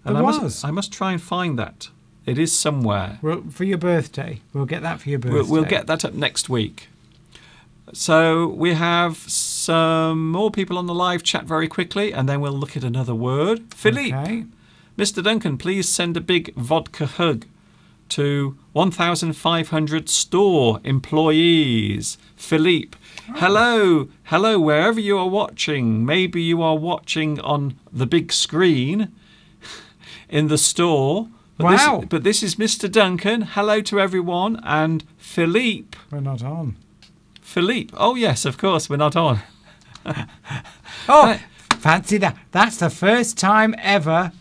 And I must try and find that. It is somewhere. Well, for your birthday. We'll get that for your birthday. We'll get that up next week. So we have some more people on the live chat very quickly, and then we'll look at another word. Philippe, Okay. Mr. Duncan, please send a big vodka hug to 1,500 store employees. Philippe, hello, hello, wherever you are watching. Maybe you are watching on the big screen in the store. Wow. But this is Mr. Duncan. Hello to everyone. And Philippe. We're not on. Philippe. Oh, yes, of course, we're not on. Oh, fancy that. That's the first time ever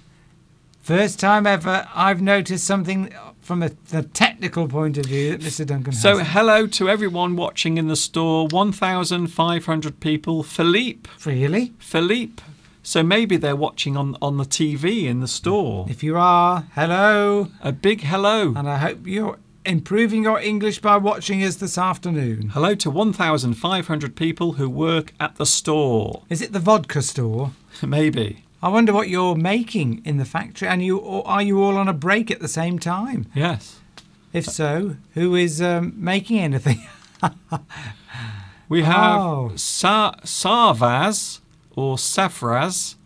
I've noticed something from the technical point of view that Mr. Duncan So has. hello to everyone watching in the store. 1,500 people. Philippe. Really? Philippe. So maybe they're watching on the TV in the store. If you are, hello. A big hello. And I hope you're improving your English by watching us this afternoon. Hello to 1,500 people who work at the store. Is it the vodka store? Maybe. I wonder what you're making in the factory. And are you all on a break at the same time? Yes. If so, who is making anything? We have Oh. Sarvaz or Safraz.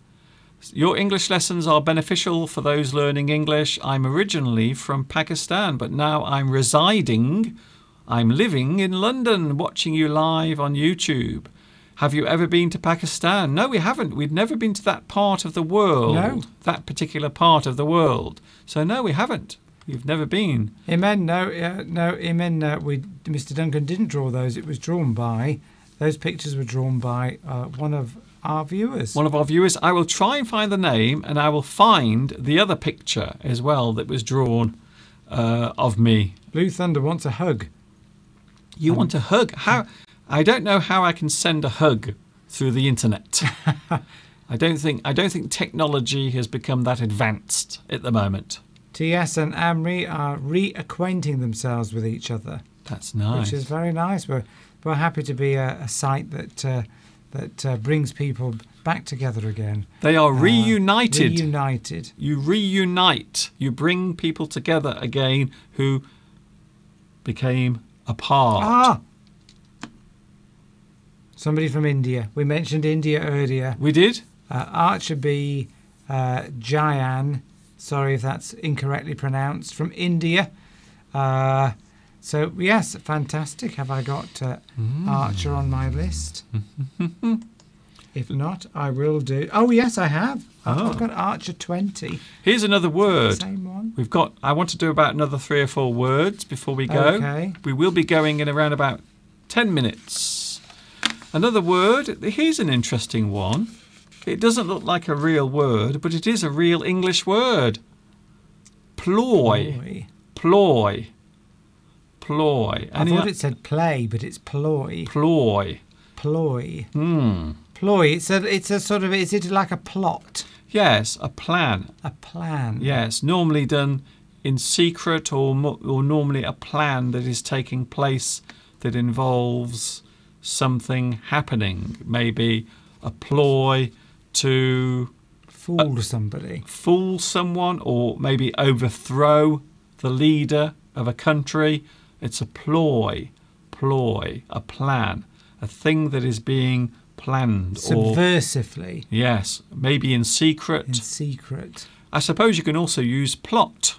Your English lessons are beneficial for those learning English. I'm originally from Pakistan, but now I'm living in London, watching you live on YouTube. Have you ever been to Pakistan? No, we haven't. We've never been to that part of the world. No. That particular part of the world. So no, we haven't. We've never been. Imen, Mr. Duncan didn't draw those. It was drawn by, those pictures were drawn by one of our viewers. One of our viewers. I will try and find the name, and I will find the other picture as well that was drawn of me. Blue Thunder wants a hug. You want a hug? How? I don't know how I can send a hug through the internet. I don't think technology has become that advanced at the moment. TS and Amri are reacquainting themselves with each other, That's nice. which is very nice. We're happy to be a site that brings people back together again. They are reunited. Reunited. You reunite. You bring people together again who became apart. Ah! Somebody from India. We mentioned India earlier. We did? Archer B. Jayan. Sorry if that's incorrectly pronounced. From India. So, yes, fantastic. Have I got Archer on my list? If not, I will do. Oh, yes, I have. I've got Archer 20. Here's another word. Same one. I want to do about another 3 or 4 words before we go. Okay. We will be going in around about 10 minutes. Another word. Here's an interesting one. It doesn't look like a real word, but it is a real English word. Ploy. Ploy. Ploy. Ploy. I thought it said play, but it's ploy. Ploy. Ploy. Hmm. Ploy. It's a sort of. Is it like a plot? Yes, a plan. A plan. Yes, normally done in secret or normally a plan that is taking place that involves something happening. Maybe a ploy to Fool somebody. fool someone or maybe overthrow the leader of a country. It's a ploy, a plan, a thing that is being planned. Subversively. Yes, maybe in secret. In secret. I suppose you can also use plot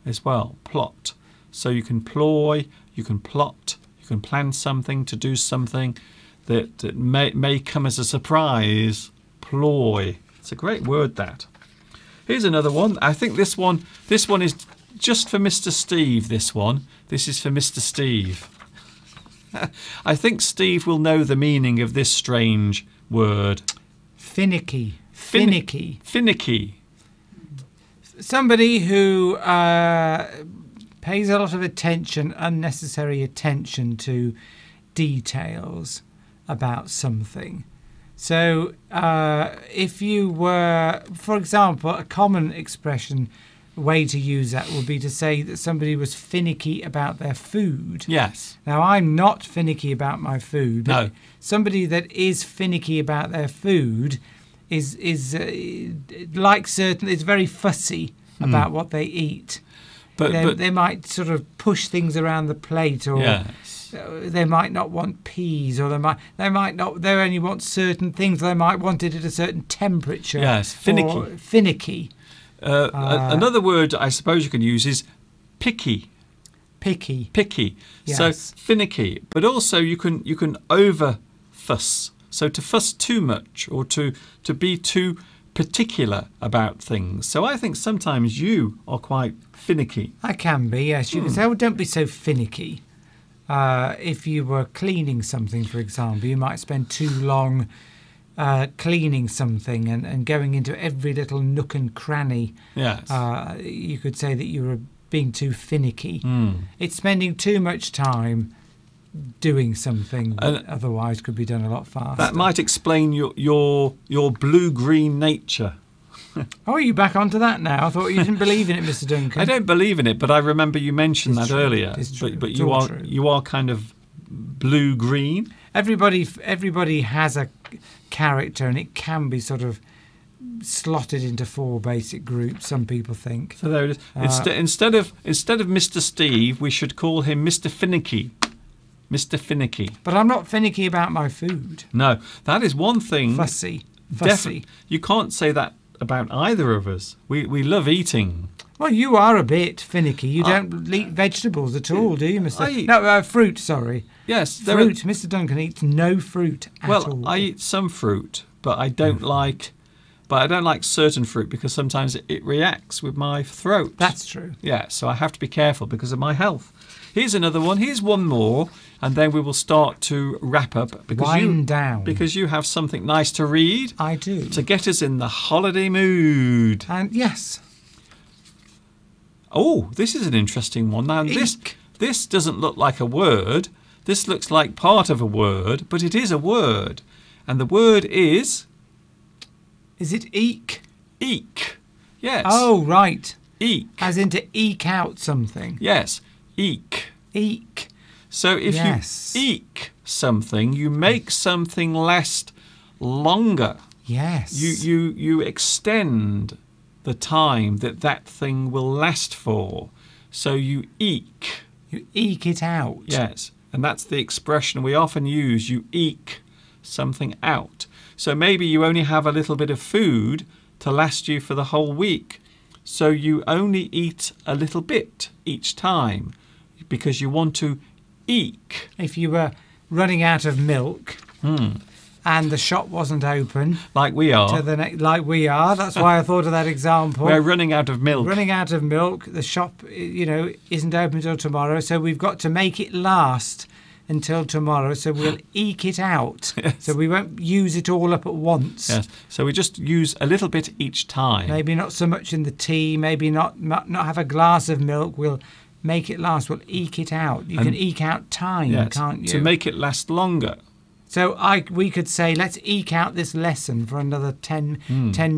as well. Plot. So you can ploy, you can plot, you can plan something to do something that may come as a surprise. Ploy. It's a great word, that. Here's another one. I think this one is just for Mr. Steve, this one. This is for Mr. Steve. I think Steve will know the meaning of this strange word. Finicky. Finicky. Finicky. Somebody who pays a lot of attention, unnecessary attention to details about something. So if you were, for example, a common expression, way to use that would be to say that somebody was finicky about their food. Yes. Now, I'm not finicky about my food. But No. Somebody that is finicky about their food is like certain. Is very fussy about what they eat. But They might sort of push things around the plate, or yes. they might not want peas, or they only want certain things. They might want it at a certain temperature. Yes, finicky. Or finicky. Another word I suppose you can use is picky. Picky. Picky. Yes. So finicky. But also you can over fuss. So to fuss too much, or to be too particular about things. So I think sometimes you are quite finicky. I can be, yes. You can say, oh, don't be so finicky. If you were cleaning something, for example, you might spend too long cleaning something and going into every little nook and cranny. Yes. You could say that you were being too finicky. Mm. It's spending too much time doing something that otherwise could be done a lot faster. That might explain your blue-green nature. Oh, are you back onto that now? I thought you didn't believe in it, Mr. Duncan. I don't believe in it, but I remember you mentioned It's that true. earlier. It's true. But It's you all are true. you are kind of blue-green. Everybody has a character, and it can be sort of slotted into 4 basic groups, some people think. So there it is. Instead of Mr. Steve, we should call him Mr. Finicky. Mr. Finicky. But I'm not finicky about my food. No, that is one thing. Fussy. You can't say that about either of us. We love eating. Well, you are a bit finicky. You don't eat vegetables at all, do you, Mr. I eat- No, fruit, sorry. Yes, Fruit. Mr. Duncan eats no fruit at all. Well, I eat some fruit, but I don't like. But I don't like certain fruit because sometimes it reacts with my throat. That's true. Yeah, so I have to be careful because of my health. Here's another one. Here's one more, and then we will start to wrap up because Wind down. because you have something nice to read I do. to get us in the holiday mood. And yes, Oh, this is an interesting one. Now Eek. this doesn't look like a word. This looks like part of a word, but it is a word, and the word is is it eek? eek. Yes. Oh, right. Eek. As in to eke out something. Yes. Eek. Eek. So if Yes. you eke something, you make something last longer. Yes. You extend the time that thing will last for. So you eke. You eke it out. Yes. And that's the expression we often use. You eke something out. So maybe you only have a little bit of food to last you for the whole week. So you only eat a little bit each time because you want to eke. If you were running out of milk and the shop wasn't open Like we are. to the like we are, that's why I thought of that example. We're running out of milk. Running out of milk, the shop, isn't open until tomorrow, so we've got to make it last until tomorrow, so we'll eke it out. Yes. So we won't use it all up at once. Yes. So we just use a little bit each time. Maybe not so much in the tea, maybe not have a glass of milk, we'll make it last, we'll eke it out. You can eke out time, Yes, can't you? to make it last longer. So we could say, let's eke out this lesson for another 10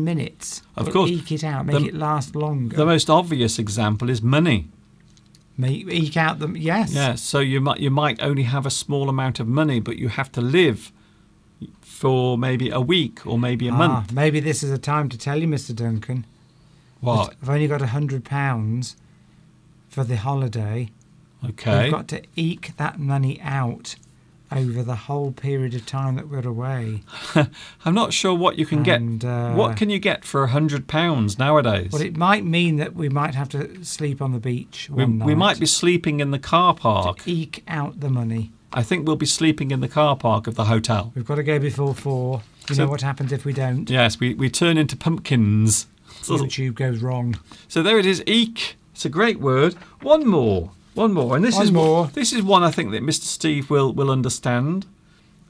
minutes. Of We'll course. eke it out, make it last longer. The most obvious example is money. Eke out them, yes. Yes. So you might only have a small amount of money, but you have to live for maybe a week or maybe a month. Maybe this is a time to tell you, Mr. Duncan. What? that I've only got £100 for the holiday. Okay. We've got to eke that money out over the whole period of time that we're away. I'm not sure what you can And, get. What can you get for £100 nowadays? Well, it might mean that we might have to sleep on the beach we one night. we might be sleeping in the car park. to eke out the money. I think we'll be sleeping in the car park of the hotel. We've got to go before 4. You So- know what happens if we don't? Yes, we turn into pumpkins. YouTube goes wrong. So there it is, eke. It's a great word. One more, and this One is more. This is one I think that Mr. Steve will understand,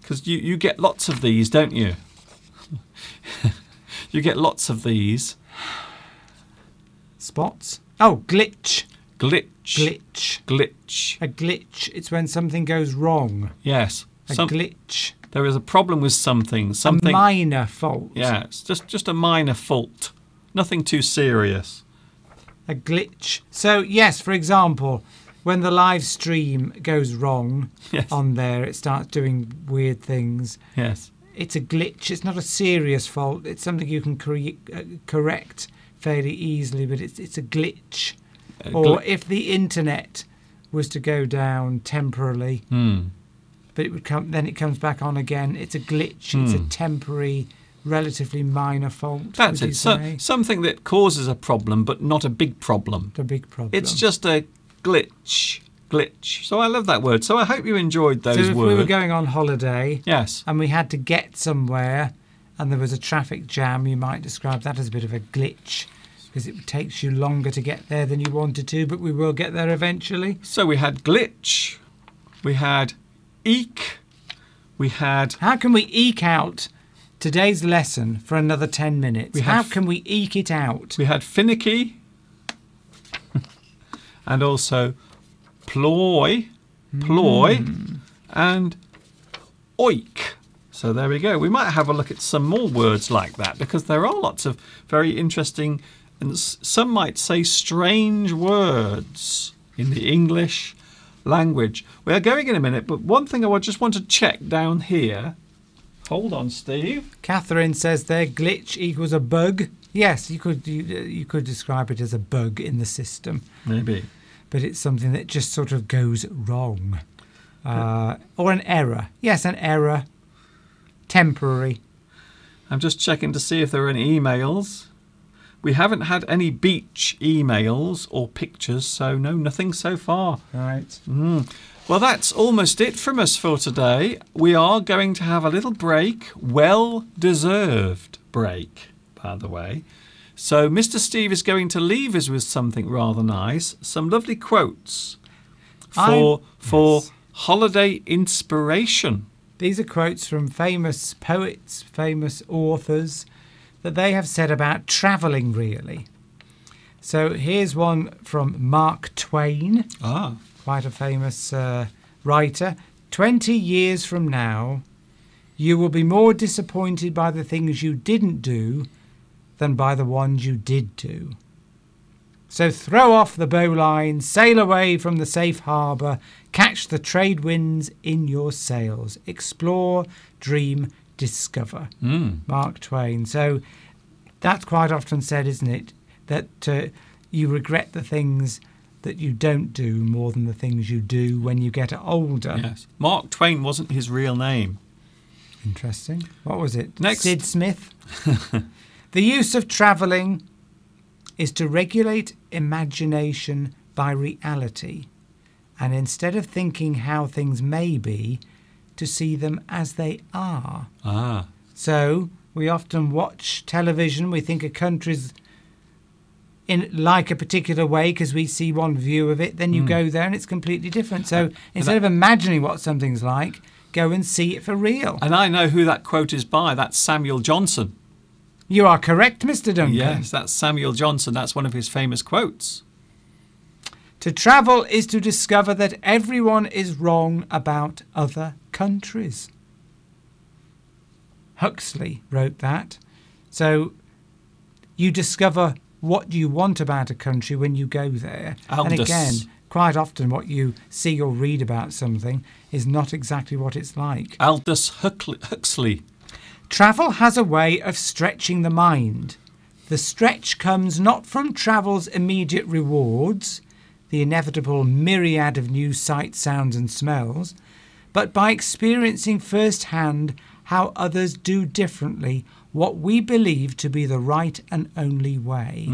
because you get lots of these, don't you? You get lots of these. Spots? Oh, glitch. Glitch. Glitch. Glitch. A glitch. It's when something goes wrong. Yes. A glitch. There is a problem with something. Something. A minor fault. Yes. Just a minor fault. Nothing too serious. A glitch. So, yes, for example, when the live stream goes wrong Yes. on there, it starts doing weird things. Yes. It's a glitch. It's not a serious fault. It's something you can correct fairly easily, but it's a glitch. Or if the internet was to go down temporarily, Hmm. but then it comes back on again. It's a glitch. It's a temporary, relatively minor fault. That's would you it. So, say? something that causes a problem, but not a big problem. The big problem. It's just a glitch. Glitch. So I love that word. So I hope you enjoyed those so if words. we were going on holiday Yes. and we had to get somewhere and there was a traffic jam, you might describe that as a bit of a glitch because it takes you longer to get there than you wanted to, but we will get there eventually. So we had glitch. We had eke. We had How can we eke out today's lesson for another 10 minutes? How can we eke it out? finicky. And also ploy, and oik. So there we go. We might have a look at some more words like that because there are lots of very interesting and some might say strange words in the English language. We are going in a minute, but one thing I just want to check down here. Hold on, Steve. Catherine says there glitch equals a bug. Yes, you could describe it as a bug in the system. Maybe. But it's something that just sort of goes wrong. Or an error. Yes, an error. Temporary. I'm just checking to see if there are any emails. We haven't had any beach emails or pictures, so no, nothing so far. Right. Well, that's almost it from us for today. We are going to have a little break, well-deserved break, by the way. So Mr. Steve is going to leave us with something rather nice, some lovely quotes for holiday inspiration. These are quotes from famous poets, famous authors that they have said about travelling, really. So here's one from Mark Twain, quite a famous writer. 20 years from now, you will be more disappointed by the things you didn't do than by the ones you did do. So throw off the bowline, sail away from the safe harbour, catch the trade winds in your sails, explore, dream, discover. Mark Twain. So that's quite often said, isn't it? That you regret the things that you don't do more than the things you do when you get older. Yes. Mark Twain wasn't his real name. Interesting. What was it? Next. Sid Smith. The use of travelling is to regulate imagination by reality, and instead of thinking how things may be, to see them as they are. So we often watch television, we think a country's in like a particular way because we see one view of it, then you go there and it's completely different. So instead of imagining what something's like, go and see it for real. And I know who that quote is by. That's Samuel Johnson. You are correct, Mr. Duncan. Yes, that's Samuel Johnson. That's one of his famous quotes. To travel is to discover that everyone is wrong about other countries. Huxley wrote that. So you discover what you want about a country when you go there. Aldous. And again, quite often what you see or read about something is not exactly what it's like. Aldous Huxley. Travel has a way of stretching the mind. The stretch comes not from travel's immediate rewards, the inevitable myriad of new sights, sounds and smells, but by experiencing firsthand how others do differently what we believe to be the right and only way.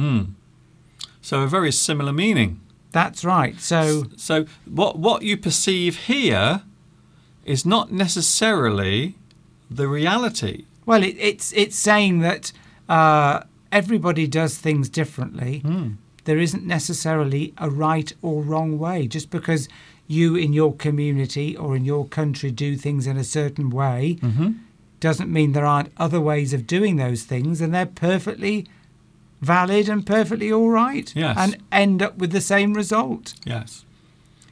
So a very similar meaning. That's right. So what you perceive here is not necessarily the reality. Well, it's saying that everybody does things differently. There isn't necessarily a right or wrong way. Just because you in your community or in your country do things in a certain way doesn't mean there aren't other ways of doing those things, and they're perfectly valid and perfectly all right. Yes. And end up with the same result. Yes.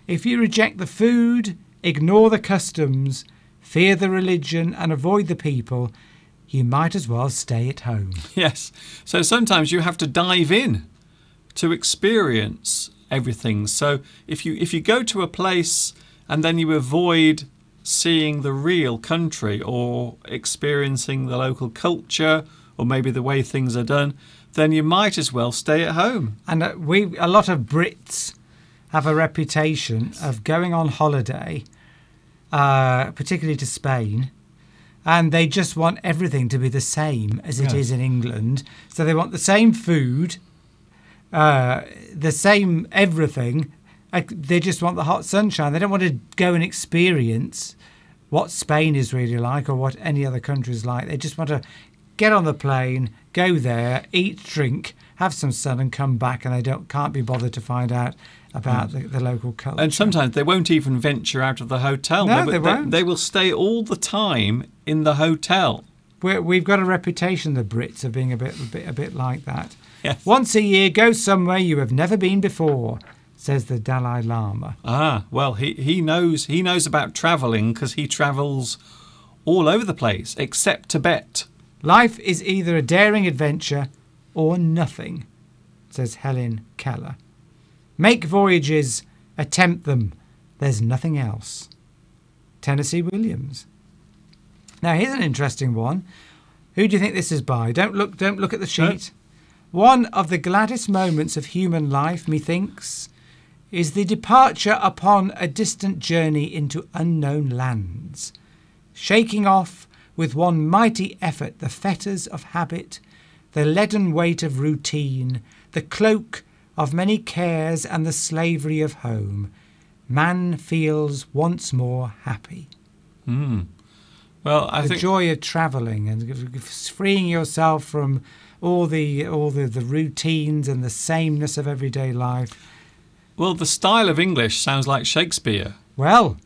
If you reject the food, ignore the customs, fear the religion and avoid the people, you might as well stay at home. Yes. So sometimes you have to dive in to experience everything. So if you go to a place and then you avoid seeing the real country or experiencing the local culture or maybe the way things are done, then you might as well stay at home. And a lot of Brits have a reputation of going on holiday, particularly to Spain, and they just want everything to be the same as it is in England. So they want the same food, the same everything. They just want the hot sunshine. They don't want to go and experience what Spain is really like or what any other country is like. They just want to get on the plane, go there, eat, drink, have some sun and come back, and they can't be bothered to find out about the local culture. And sometimes they won't even venture out of the hotel. No, they won't. They will stay all the time in the hotel. We've got a reputation, the Brits, of being a bit like that. Yes. Once a year, go somewhere you have never been before, says the Dalai Lama. Ah, well, he knows about travelling because he travels all over the place, except Tibet. Life is either a daring adventure or nothing, says Helen Keller. Make voyages, attempt them. There's nothing else. Tennessee Williams. Now here's an interesting one. Who do you think this is by? Don't look at the sheet. No. One of the gladdest moments of human life, methinks, is the departure upon a distant journey into unknown lands, shaking off with one mighty effort the fetters of habit, the leaden weight of routine, the cloak of many cares and the slavery of home. Man feels once more happy. Well, I think the joy of travelling and freeing yourself from all the routines and the sameness of everyday life. Well, the style of English sounds like Shakespeare. Well,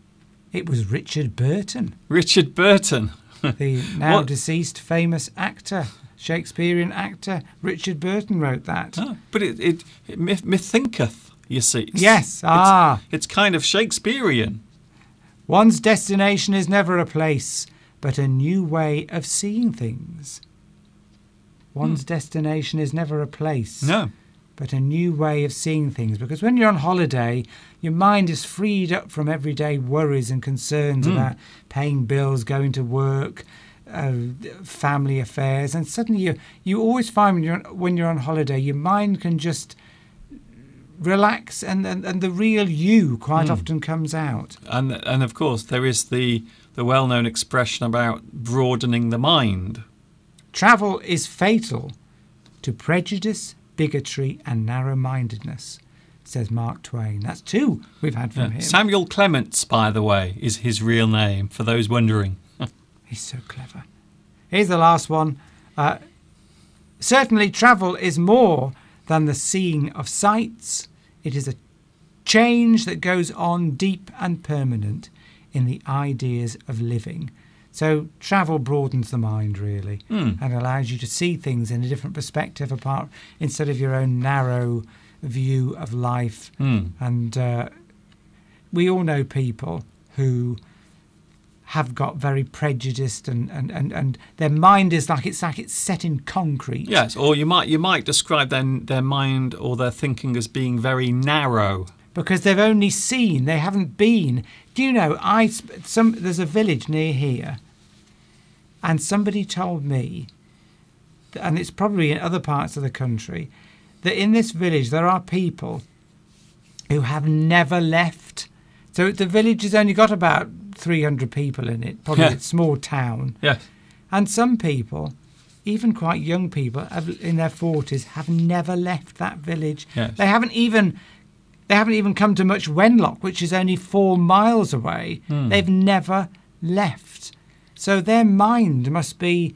it was Richard Burton. Richard Burton. The now deceased famous actor, Shakespearean actor, Richard Burton wrote that. Oh, but it methinketh, you see. Yes, It's kind of Shakespearean. One's destination is never a place, but a new way of seeing things. One's destination is never a place. No. But a new way of seeing things. Because when you're on holiday, your mind is freed up from everyday worries and concerns about paying bills, going to work, family affairs, and suddenly you always find when you're on holiday, your mind can just relax, and the real you quite often comes out. And of course there is the well-known expression about broadening the mind. Travel is fatal to prejudice, bigotry and narrow-mindedness, says Mark Twain. That's two we've had from him. Samuel Clements, by the way, is his real name, for those wondering. He's so clever. Here's the last one. Certainly travel is more than the seeing of sights. It is a change that goes on deep and permanent in the ideas of living. So travel broadens the mind, really, and allows you to see things in a different perspective instead of your own narrow view of life. And we all know people who have got very prejudiced and their mind is like it's set in concrete. Yes, or you might describe their mind or their thinking as being very narrow. Because they've only seen, they haven't been. Do you know, there's a village near here, and somebody told me, and it's probably in other parts of the country, that in this village there are people who have never left. So the village has only got about 300 people in it, probably a small town. Yes. And some people, even quite young people in their 40s, have never left that village. Yes. They haven't even come to much Wenlock, which is only 4 miles away. They've never left. So their mind must be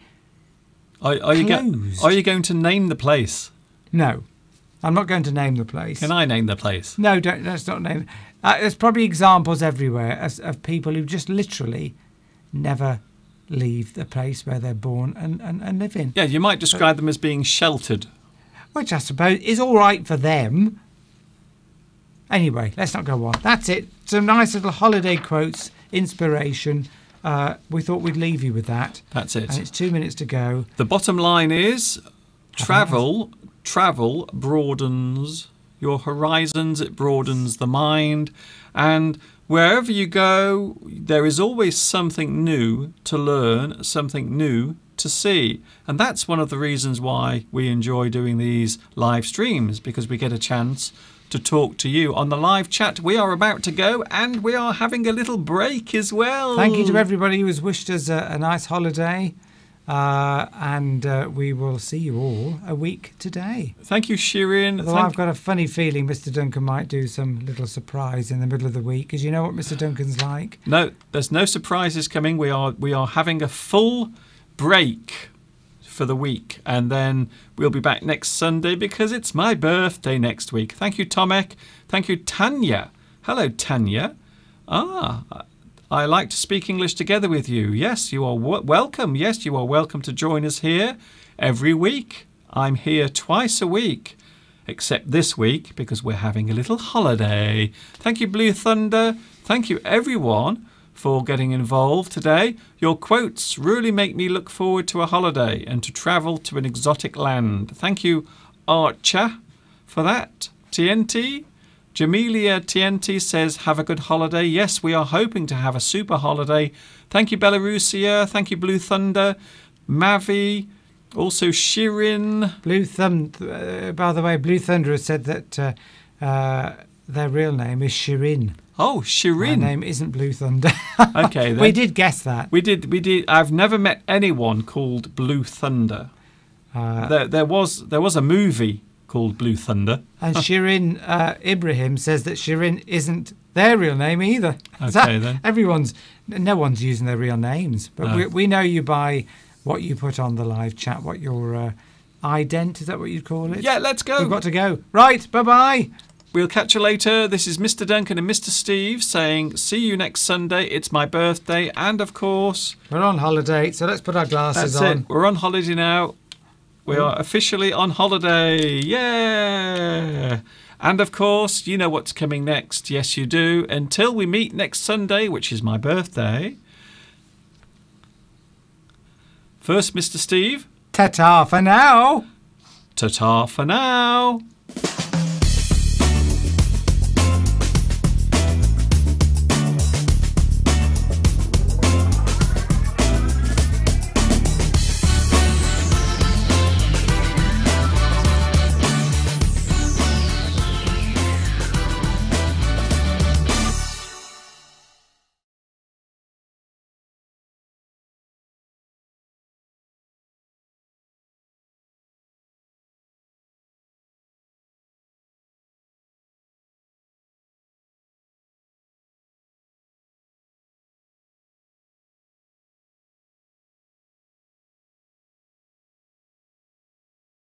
closed. Are you going to name the place? No, I'm not going to name the place. Can I name the place? No, let's not name it. There's probably examples everywhere of people who just literally never leave the place where they're born and live in. Yeah, you might describe them as being sheltered. Which I suppose is all right for them. Anyway, let's not go on. That's it. Some nice little holiday quotes, inspiration. We thought we'd leave you with that. That's it. And it's 2 minutes to go. The bottom line is travel broadens your horizons, it broadens the mind, and wherever you go, there is always something new to learn, something new to see. And that's one of the reasons why we enjoy doing these live streams, because we get a chance to talk to you on the live chat. We are about to go, and we are having a little break as well. Thank you to everybody who has wished us a nice holiday. And we will see you all a week today. Thank you, Shirin. Although I've got a funny feeling Mr. Duncan might do some little surprise in the middle of the week, because you know what Mr. Duncan's like. No, there's no surprises coming. We are having a full break for the week, and then we'll be back next Sunday because it's my birthday next week. Thank you, Tomek. Thank you, Tanya. Hello, Tanya. I like to speak English together with you. Yes, you are welcome. Yes, you are welcome to join us here every week. I'm here twice a week, except this week because we're having a little holiday. Thank you, Blue Thunder. Thank you, everyone, for getting involved today. Your quotes really make me look forward to a holiday and to travel to an exotic land. Thank you, Archer, for that. TNT. Jamelia TNT says, have a good holiday. Yes, we are hoping to have a super holiday. Thank you, Belarusia. Thank you, Blue Thunder. Mavi. Also, Shirin. By the way, Blue Thunder has said that their real name is Shirin. Oh, Shirin. Her name isn't Blue Thunder. Okay, then. We did guess that. We did. I've never met anyone called Blue Thunder. There was a movie called Blue Thunder. And Shirin Ibrahim says that Shirin isn't their real name either. Okay, then. No one's using their real names. But No. we know you by what you put on the live chat, what your ident, is that what you'd call it? Yeah, let's go. We've got to go. Right, bye-bye. We'll catch you later. This is Mr. Duncan and Mr. Steve saying, see you next Sunday. It's my birthday. And, of course, We're on holiday, so let's put our glasses that's on. it. We're on holiday now. We are officially on holiday. Yeah. And, of course, you know what's coming next. Yes, you do. Until we meet next Sunday, which is my birthday. First, Mr. Steve. Ta-ta for now. Ta-ta for now.